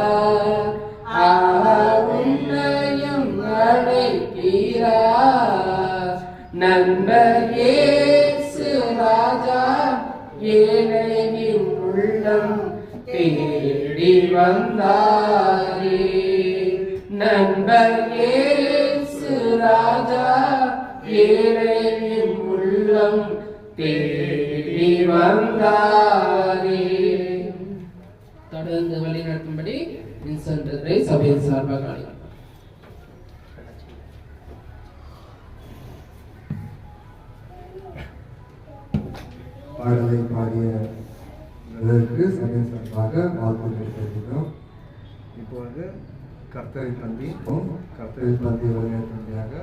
உன்னையும் அழைக்கிறார். நண்பர் இயேசு ராஜா ஏழையின் உள்ளம் தேடி வந்தாரே. நண்பர் இயேசு ராஜா ஏழையின் உள்ளம் தேடி வந்தாரே. தொடர்ந்து வழிநடத்தும்படி வின்சென்ட் சபையின் சார்பாக அழைக்கிறேன். பாடலை பாடியதற்கு சபையின் சார்பாக வாழ்த்துக்களை தெரிவிக்கிறோம். இப்பொழுது கர்த்தரின் பந்தி வழிநடத்தும்படியாக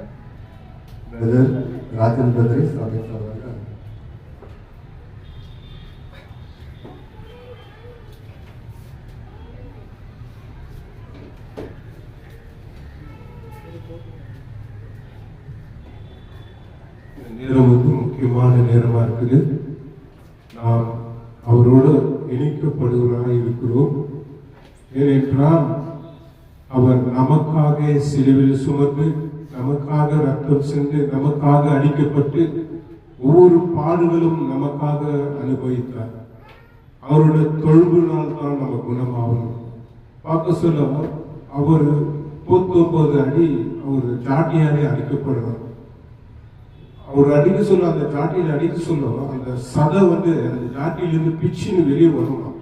பிரதர் ராஜன் பிரதரை சபையின் சார்பாக நேரம் வந்து முக்கியமான நேரமா இருக்குது. நாம் அவரோடு இணைக்கப்படுவதாக இருக்கிறோம். ஏனென்றால் அவர் நமக்காக சிலுவையில் சுமந்து நமக்காக ரத்தம் சிந்து நமக்காக அடிக்கப்பட்டு ஒவ்வொரு பாடுகளும் நமக்காக அனுபவித்தார். அவருடைய தொழும்பினால் தான் நம்ம குணமாகணும். பார்க்க சொல்ல அவர் 39 அடி அவர் ஜாட்டியாலே அடிக்கப்படுறார். அவர் அடிக்க சொல்ல அந்த ஜாட்டியில் அடிக்க சொல்ல அந்த சதை வந்து அந்த ஜாட்டியிலிருந்து பிச்சுன்னு வெளியே வரணும்.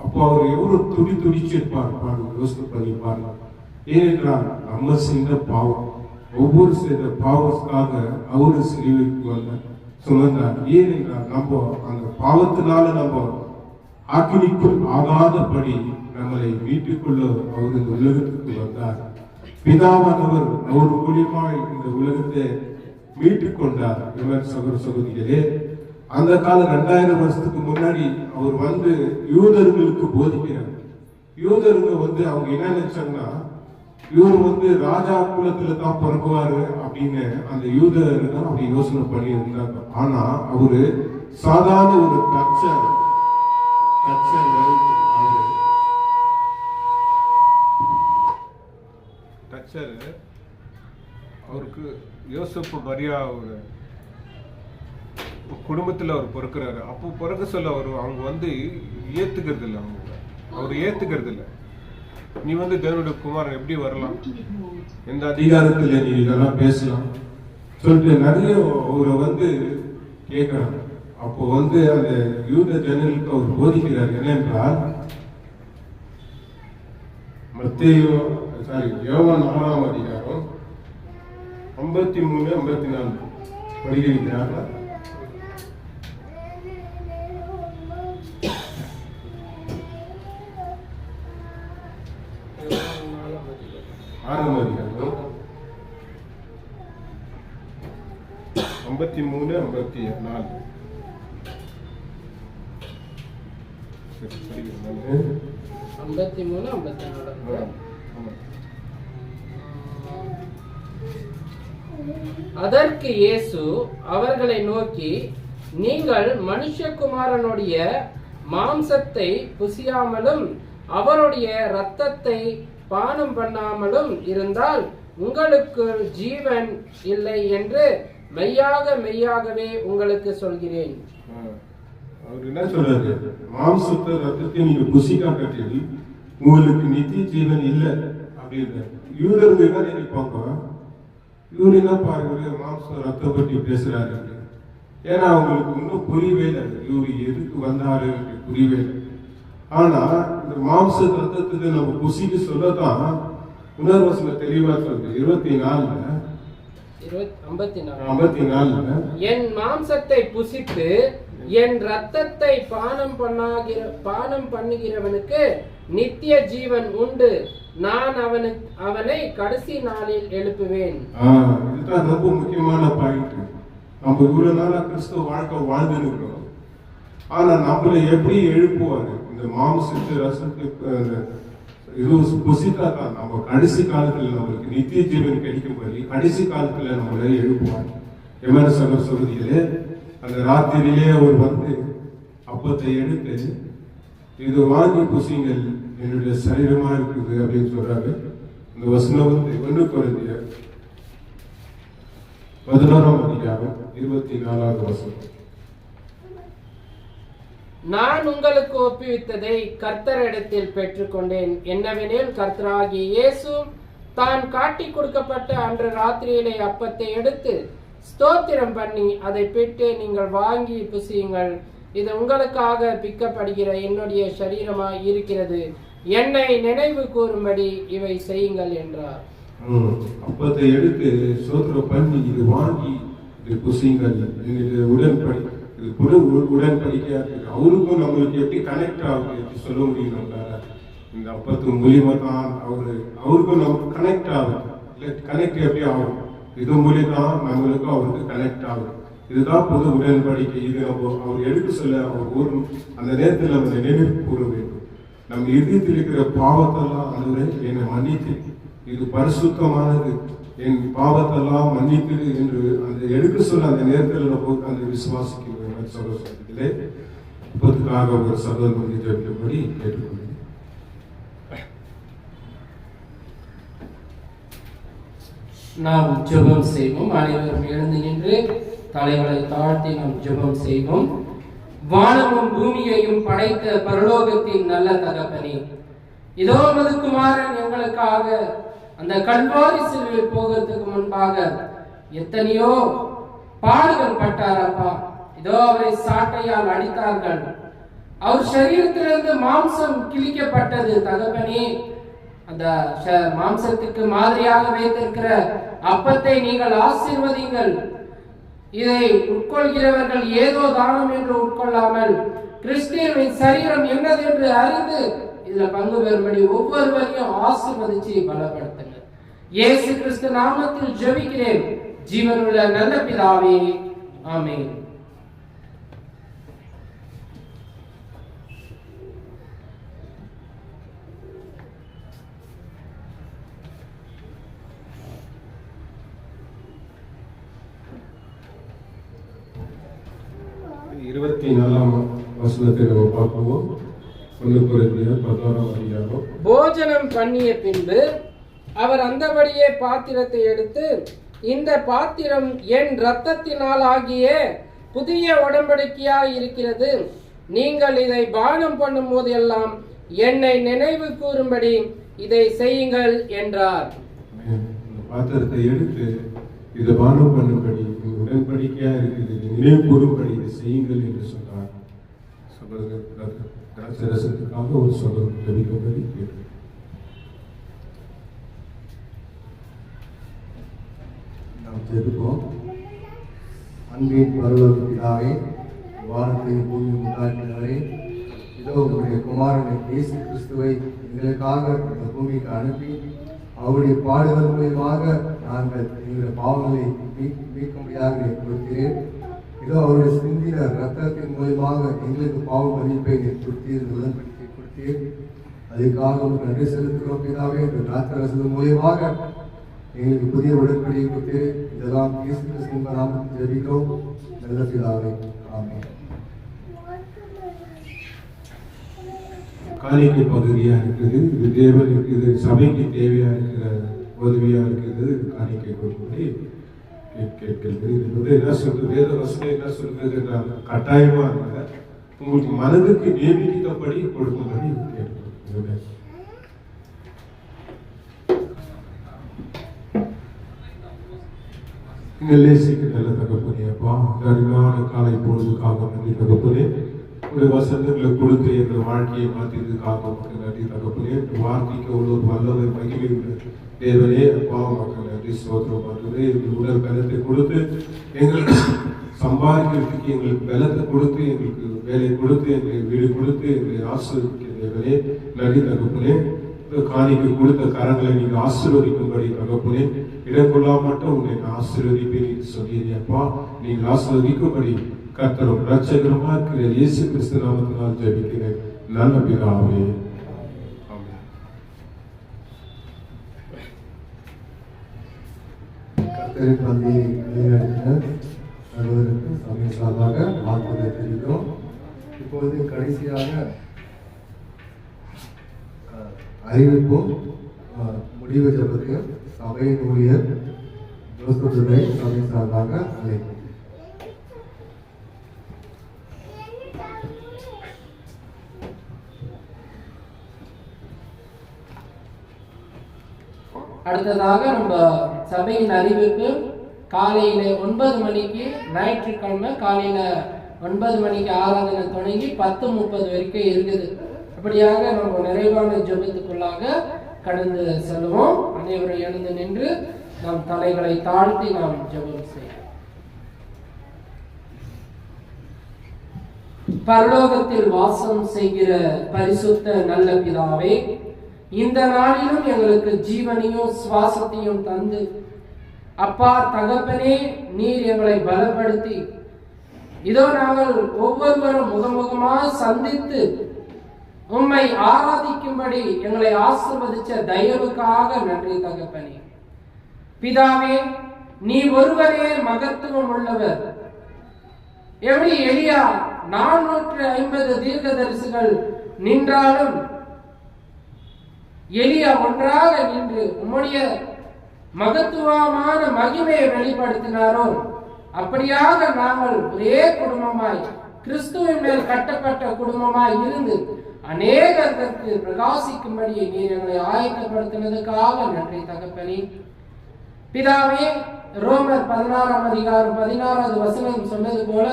அப்போ அவர் எவ்வளவு துடிச்சிருப்பார் பாருங்க, யோசனை பண்ணி பாருங்க. ஏனென்றால் நம்ம செய்த பாவம், ஒவ்வொரு செய்த பாவத்துக்காக அவரு சிலுவைக்கு வந்த சுமந்தார். ஏனென்றால் நம்ம அந்த பாவத்தினால நம்ம ஆக்கினிக்குள் ஆகாதபடி நம்மளை மீட்டுக்கொள்ள அவர் இந்த உலகத்துக்கு வந்தார். பிதாவானவர் அவர் மூலியமாய் இந்த உலகத்தை மீட்டுக் கொண்டார். சகோதர சகோதரிகளே, அந்த காலம் 2000 வருஷத்துக்கு முன்னாடி அவர் வந்து யூதர்களுக்கு போதிக்கிறார். யூதருங்க வந்து அவங்க என்ன நினைச்சாங்கன்னா, இவர் வந்து ராஜா குலத்துல தான் பிறகுவாரு அப்படின்னு அந்த யூதர்கள் தான் அப்படி யோசனை பண்ணி இருந்தாங்க. ஆனா அவரு சாதாரண ஒரு தச்சர் அவருக்கு யோசப்பு மரியா ஒரு குடும்பத்தில் அவர் பிறக்கிறாரு. அப்போ பிறக்க சொல்ல அவங்க வந்து ஏத்துக்கிறது இல்லை. அவர் ஏத்துக்கிறது இல்லை. நீ வந்து தேவனுடைய குமாரன் எப்படி வரலாம், எந்த அதிகாரத்தில் நீ இதெல்லாம் பேசலாம் சொல்லிட்டு நிறைய அவரை வந்து கேட்கிறாங்க. அப்போ வந்து அந்த யூத ஜனங்களுக்கு அவர் போதிக்கிறார். என்னென்றால் யோவான் 4ஆம் அதிகாரம் 53, 54 படிக்கிறார்கள். 6ஆம் அதிகாரம் 53, 54. சரி, படிக்கிறேன். 53, 54. அதற்கு இயேசு அவர்களை நோக்கி, நீங்கள் மனுஷகுமாரனுடைய மாம்சத்தை புசியாமலும் அவருடைய இரத்தத்தை பானம் பண்ணாமலும் இருந்தால் உங்களுக்கு ஜீவன் இல்லை என்று மெய்யாகவே உங்களுக்கு சொல்கிறேன். அவர் என்ன சொல்றாரு? மாம்சத்தை ரத்தத்தை நீங்க புசிக்காட்டி உங்களுக்கு நித்திய ஜீவன் இல்லை அப்படின்ற யூதர்கள் என்ன நினைப்பாங்க? இவரு என்ன பாருங்க மாம்சம் ரத்தம் பற்றி பேசுறாரு. ஏன்னா அவங்களுக்கு இன்னும் புரியவே இல்லை இவரு எதுக்கு வந்தாரு புரியவே இல்லை. ஆனா இந்த மாம்ச ரத்தத்துக்கு நம்ம புசிக்கு சொல்லதான் உணர்வசன தெளிவா சொல்றது 54 என் மாம்சத்தை புசித்து என் ரத்தத்தை பானம் பண்ணுகிறவனுக்கு நித்திய ஜீவன் உண்டு, நான் அவனை கடைசி நாளில் எழுப்புவேன். இதுதான் ரொம்ப முக்கியமான பாயிண்ட். நம்ம இவ்வளவு நாளா கிறிஸ்தவ வாழ்க்கை வாழ்ந்துருக்கிறோம். ஆனா நம்மளை எப்படி எழுப்புவாரு? இந்த மாம்சத்து ரசத்துக்கு இது புசித்தா தான் நம்ம கடைசி காலத்துல நம்மளுக்கு நித்திய ஜீவன் கிடைக்கும்படி கடைசி காலத்துல நம்மளை எழுப்புவாங்க. எமன சகர் சொல்றீங்களே, அந்த ராத்திரியிலே அவர் வந்து அப்பத்தை எடுத்து இது வாங்கி புசிங்கள் என்னுடைய சரீரமா இருக்குது அப்படின்னு சொல்றாரு. இந்த வசனம் வந்து 1 கொரிந்தியர் 11ஆம் அதிகாரம் 24வது வசனம். நான் உங்களுக்கு ஒப்புவித்ததை கர்த்தரிடத்தில் பெற்றுக்கொண்டேன். என்னவெனில் கர்த்தராகிய இயேசு தான் காட்டி கொடுக்கப்பட்ட அன்று ராத்திரியிலே அப்பத்தை எடுத்து ஸ்தோத்திரம் பண்ணி அதை பெற்று, நீங்கள் வாங்கி புசியுங்கள், இது உங்களுக்காக பிக்கப்படுகிற என்னுடைய சரீரமாய் இருக்கிறது, என்னை நினைவு கூறும்படி இவை செய்யுங்கள் என்றார். அப்பத்தை எடுத்து ஸ்தோத்திரம் பண்ணி இது வாங்கி இது புசியுங்கள், இது உடன்படிக்கையா இருக்கு. அவருக்கும் நம்மளுக்கு எப்படி கனெக்ட் ஆகுது எப்படி சொல்ல முடியும்? நம்மளால இந்த அப்பத்து மூலியமா தான் அவருக்கும் நமக்கு கனெக்ட் ஆகுது. இல்லை கனெக்ட் எப்படி ஆகும்? இது மூலியதான் நம்மளுக்கும் அவருக்கு கனெக்ட் ஆகும். இதுதான் பொது உடன்படிக்கை. இது நம்ம அவர் எடுக்க சொல்ல அவர் அந்த நேரத்தில் நம்ம நினைவு கூற வேண்டும். நம்ம இதயத்தில் இருக்கிற பாவத்தெல்லாம் அனுரை என்னை மன்னித்து, இது பரிசுத்தமானது, என் பாவத்தெல்லாம் மன்னித்து என்று அந்த எடுக்க சொல்ல அந்த நேரத்தில் நம்ம அந்த விசுவாசிக்க சகோதரர்களே, இப்பத்துக்காக ஒரு சகோதரர் வந்து ஜெபிக்கும்படி கேட்டுக்கொள்கிறேன். நாம் ஜெபம் செய்வோம். அனைவரும் எழுந்து நின்று தலைகளை தாழ்த்தி நாம் ஜெபம் செய்வோம். வானமும் பூமியையும் படைத்த பரலோகத்தின் நல்ல தகப்பனே, இதோ உமது குமாரன் எங்களுக்காக அந்த கல்வாரி சிலுவையில் போகிறதுக்கு முன்பாக எத்தனையோ பாடுகள் பட்டாரப்பா. இதோ அவரை சாட்டையால் அடித்தார்கள், அவர் சரீரத்திலிருந்து மாம்சம் கிழிக்கப்பட்டது தகப்பனே. அந்த மாம்சத்துக்கு மாதிரியாக வைத்திருக்கிற அப்பத்தை நீங்கள் ஆசீர்வதிங்கள். இதை உட்கொள்கிறவர்கள் ஏதோ தானம் என்று உட்கொள்ளாமல் கிறிஸ்துவின் சரீரம் என்னது என்று அறிந்து இதுல பங்கு பெறும்படி ஒவ்வொருவரையும் ஆசீர்வதிச்சு பலப்படுத்துங்க. இயேசு கிறிஸ்து நாமத்தில் ஜெபிக்கிறேன் ஜீவனுள்ள நல்ல பிதாவே, ஆமென். போஜனம் பண்ணிய பின்பு அவர் அந்தபடியே பாத்திரத்தை எடுத்து, இந்த பாத்திரம் என் இரத்தத்தினால் ஆகிய புதிய உடன்படிக்கையாய் இருக்கிறது, நீங்கள் இதை பானம் பண்ணும் போதெல்லாம் என்னை நினைவு கூறும்படி இதை செய்யுங்கள் என்றார். பாத்திரத்தை எடுத்து இதை பானம் பண்ணும்படி உடன்படிக்கையா இருக்குது, நினைவு கூறும்படி இதை செய்யுங்கள் என்று சொன்னார். ரசத்துக்காக ஒரு சகோதரர் ஜெபிக்கும்படி கேட்டு நாம் ஜெபிப்போம். அன்பின் பரலோக பிதாவே, வானத்தையும் பூமியும் உண்டாக்கினவரே, இதோ உங்களுடைய குமாரனை இயேசு கிறிஸ்துவை எங்களுக்காக இந்த பூமிக்கு அனுப்பி அவருடைய பாடுகள் மூலியமாக நாங்கள் எங்களுடைய பாவங்களை மீட்கும்படியாக நீ கொடுத்தீர். இதோ அவருடைய சிந்தின ரத்தத்தின் மூலியமாக எங்களுக்கு பாவ மன்னிப்பை நீ கொடுத்தீர், உடன்படிக்கை கொடுத்தீர். அதுக்காக உங்களுக்கு நன்றி செலுத்துகிறோம் பிதாவே. இந்த திராட்சரசத்தின் மூலியமாக எங்களுக்கு புதிய உடன்படிக்கை கொடுத்தீர். இதெல்லாம் இயேசு கிறிஸ்துவின் நாமத்தில் ஜெபிக்கிறோம் நல்ல பிதாவே, ஆமென். காணிக்கை பகுதியா இருக்குது, இது தேவனுக்கு, இது சபைக்கு தேவையா இருக்கிற உதவியா இருக்குது. இது காணிக்கை கொடுக்கும்படி கேட்கிறது. இது என்ன சொல்றது, வேத வசனம் என்ன சொல்றது, கட்டாயமா இல்லை, உங்களுக்கு மனதுக்கு நியமிக்கப்படி கொடுக்கும்படி கேட்கிறது. நேசிக்க நல்ல தகப்பனே அப்பா, இந்த அருமையான காலை பொழுதுக்காக நன்றி தகப்பனே. ஒரு வசனங்களை கொடுத்து எங்கள் வாழ்க்கையை மாற்றியதுக்காக மக்கள் நன்றி தகப்பனே. வார்த்தைக்கு ஒரு வல்லமை மகிமை தேவனே அப்பா மக்கள் நன்றி சோதரம் பண்ணுறது. எங்களுக்கு உடல் பலத்தை கொடுத்து எங்களுக்கு சம்பாதிக்கிறதுக்கு எங்களுக்கு பலத்தை கொடுத்து எங்களுக்கு வேலை கொடுத்து எங்களுக்கு வீடு கொடுத்து எங்களை ஆசீர்வதிக்க தேவனே நன்றி தகப்பனே. காணிக்கு கொடுத்த கரங்களை நீங்க ஆசீர்வதிக்கும்படி தகப்பனே. இடம் கொள்ளாமட்டும் உன்னை ஆசீர்வதிப்பேன் சொல்லியப்பா. நீங்கள் ஆசீர்வதிக்கும்படி கர்த்தரும் ரட்சகருமா இருக்கிற இயேசு கிறிஸ்து நாமத்தினால் ஜெபிக்கிறேன் நல்ல பிதாவே, ஆமென். கர்த்தரின் பந்தியை நிலைநிறுத்தின சகோதரருக்கு சமய சார்பாக வாழ்த்துக்களை தெரிவிக்கிறோம். இப்பொழுது கடைசியாக அறிவிப்போம். முடிவு ஜபத்துக்கு சபையின் ஊழியர் ஜோசப் துரை சபை சார்பாக அழைப்போம். அடுத்ததாக நம்ம சபையின் அறிவிப்பு காலையில 9 மணிக்கு, ஞாயிற்றுக்கிழமை காலையில 9 மணிக்கு ஆராதனை தொடங்கி 10:30 வரைக்கும் இருக்குது. அப்படியாக நம்ம நிறைவான ஜெபத்துக்குள்ளாக கடந்து செல்வோம். அனைவரும் எழுந்து நின்று நம் தலைகளை தாழ்த்தி நாம் ஜெபம் செய்வோம். பரலோகத்தில் வாசம் செய்கிற பரிசுத்த நல்ல பிதாவே, இந்த நாளிலும் எங்களுக்கு ஜீவனையும் சுவாசத்தையும் தந்து அப்பா தகப்பனே நீர் எங்களை பலப்படுத்தி இதோ நாங்கள் ஒவ்வொருவரும் முகமுகமாக சந்தித்து உம்மை ஆராதிக்கும்படி எங்களை ஆசீர்வதிச்ச தயவுக்காக நன்றி தகப்பனே. பிதாவே, நீ ஒருவரே மகத்துவம் உள்ளவர். எப்படி எலியா 450 தீர்க்கதரிசிகள் நின்றாலும் எலியா ஒன்றாக நின்று உம்முடைய மகத்துவமான மகிமையை வெளிப்படுத்தினாரோ, அப்படியாக நாங்கள் ஒரே குடும்பமாய் கிறிஸ்துவின் மேல் கட்டப்பட்ட குடும்பமாய் இருந்து அநேகருக்கு பிரகாசிக்கும்படி நீர் எங்களை ஆயத்தப்படுத்தினதுக்காக நன்றி தகப்பனே. பிதாவே, ரோமர் 16ஆம் அதிகாரம் 16வது வசனம் சொன்னது போல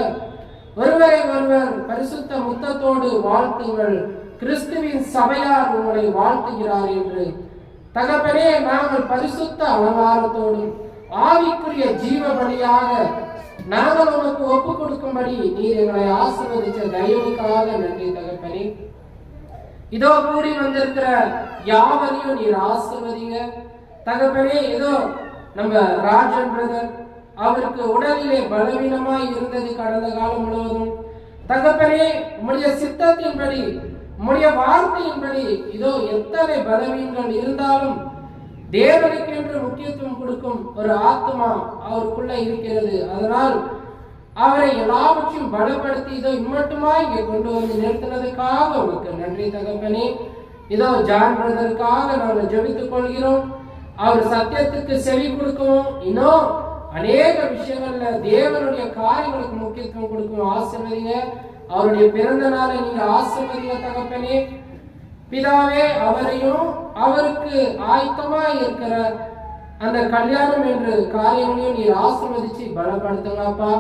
ஒருவரை ஒருவர் பரிசுத்த முத்தத்தோடு வாழ்த்துங்கள், கிறிஸ்துவின் சபையார் உங்களை வாழ்த்துகிறார் என்று. தகப்பனே, நாங்கள் பரிசுத்த அலங்காரத்தோடும் ஆவிக்குரிய ஜீவ பலியாக நாங்கள் உனக்கு ஒப்பு கொடுக்கும்படி நீர் எங்களை ஆசீர்வதிச்ச தயவுக்காக நன்றி தகப்பனே. இதோ கூடி வந்திருக்கிற யாவரையும் நீர் ஆசீர்வதிங்க தகப்பனே. இதோ நம்ம ராஜன் பிரதர், அவருக்கு உடலிலே பலவீனமாய் இருந்தது கடந்த காலம் முழுவதும். தகப்பனே, உம்முடைய சித்தத்தின்படி உம்முடைய வார்த்தையின்படி இதோ எத்தனை பலவீனங்கள் இருந்தாலும் தேவனுக்கென்று முக்கியத்துவம் கொடுக்கும் ஒரு ஆத்மா அவருக்குள்ள இருக்கிறது. அதனால் அவரை எல்லாவற்றையும் பலப்படுத்தி இதோ இம்மட்டுமா இங்கே கொண்டு வந்து நிறுத்தினதுக்காக உனக்கு நன்றி தகப்பனே. இதோ ஜான் பிரதருக்காக நாங்கள் ஜெபித்துக் கொள்கிறோம். அவர் சத்தியத்துக்கு செவி கொடுக்கவும் இன்னும் அநேக விஷயங்கள்ல தேவனுடைய காரியங்களுக்கு முக்கியத்துவம் கொடுக்கவும் ஆசீர்வதிங்க. அவருடைய பிறந்த நாளை நீங்க ஆசீர்வதிங்க தகப்பனே. பிதாவே, அவரையும் அவருக்கு ஆயத்தமா இருக்கிற அந்த கல்யாணம் என்று காரியங்களையும் நீர் ஆசீர்வதிச்சு பலப்படுத்துங்கப்பா.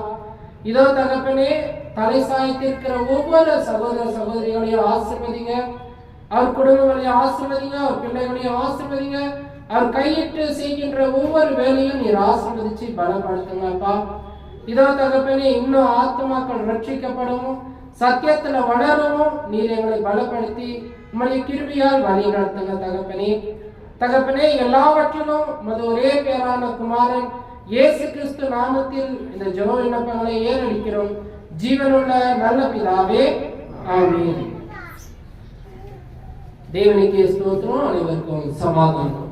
இதோ தகப்பனே, தலை சாய்த்திருக்கிற ஒவ்வொரு சகோதர சகோதரிகளையும் ஆசீர்வதிங்க. அவர் குடும்பங்களையும் ஆசீர்வதிங்க, அவர் பிள்ளைகளையும் ஆசீர்வதிங்க. அவர் கையிட்டு செய்கின்ற ஒவ்வொரு வேலையும் நீர் ஆசீர்வதிச்சு பலப்படுத்துங்கப்பா. இதோ தகப்பனே, இன்னும் ஆத்மாக்கள் ரட்சிக்கப்படவும் சத்தியத்துல வளரவும் நீர் எங்களை பலப்படுத்தி உம்முடைய கிருபையால் வழி நடத்துங்க தகப்பனே. தகப்பனே, எல்லாவற்றிலும் உமது ஒரே பேரான குமாரன் இயேசு கிறிஸ்து நாமத்தில் இந்த ஜெப விண்ணப்பங்களை ஏறெடுக்கிறோம். ஜீவனுள்ள நல்ல பிதாவே, ஆமென். தேவனுக்கே ஸ்தோத்திரம். அனைவருக்கும் சமாதானம்.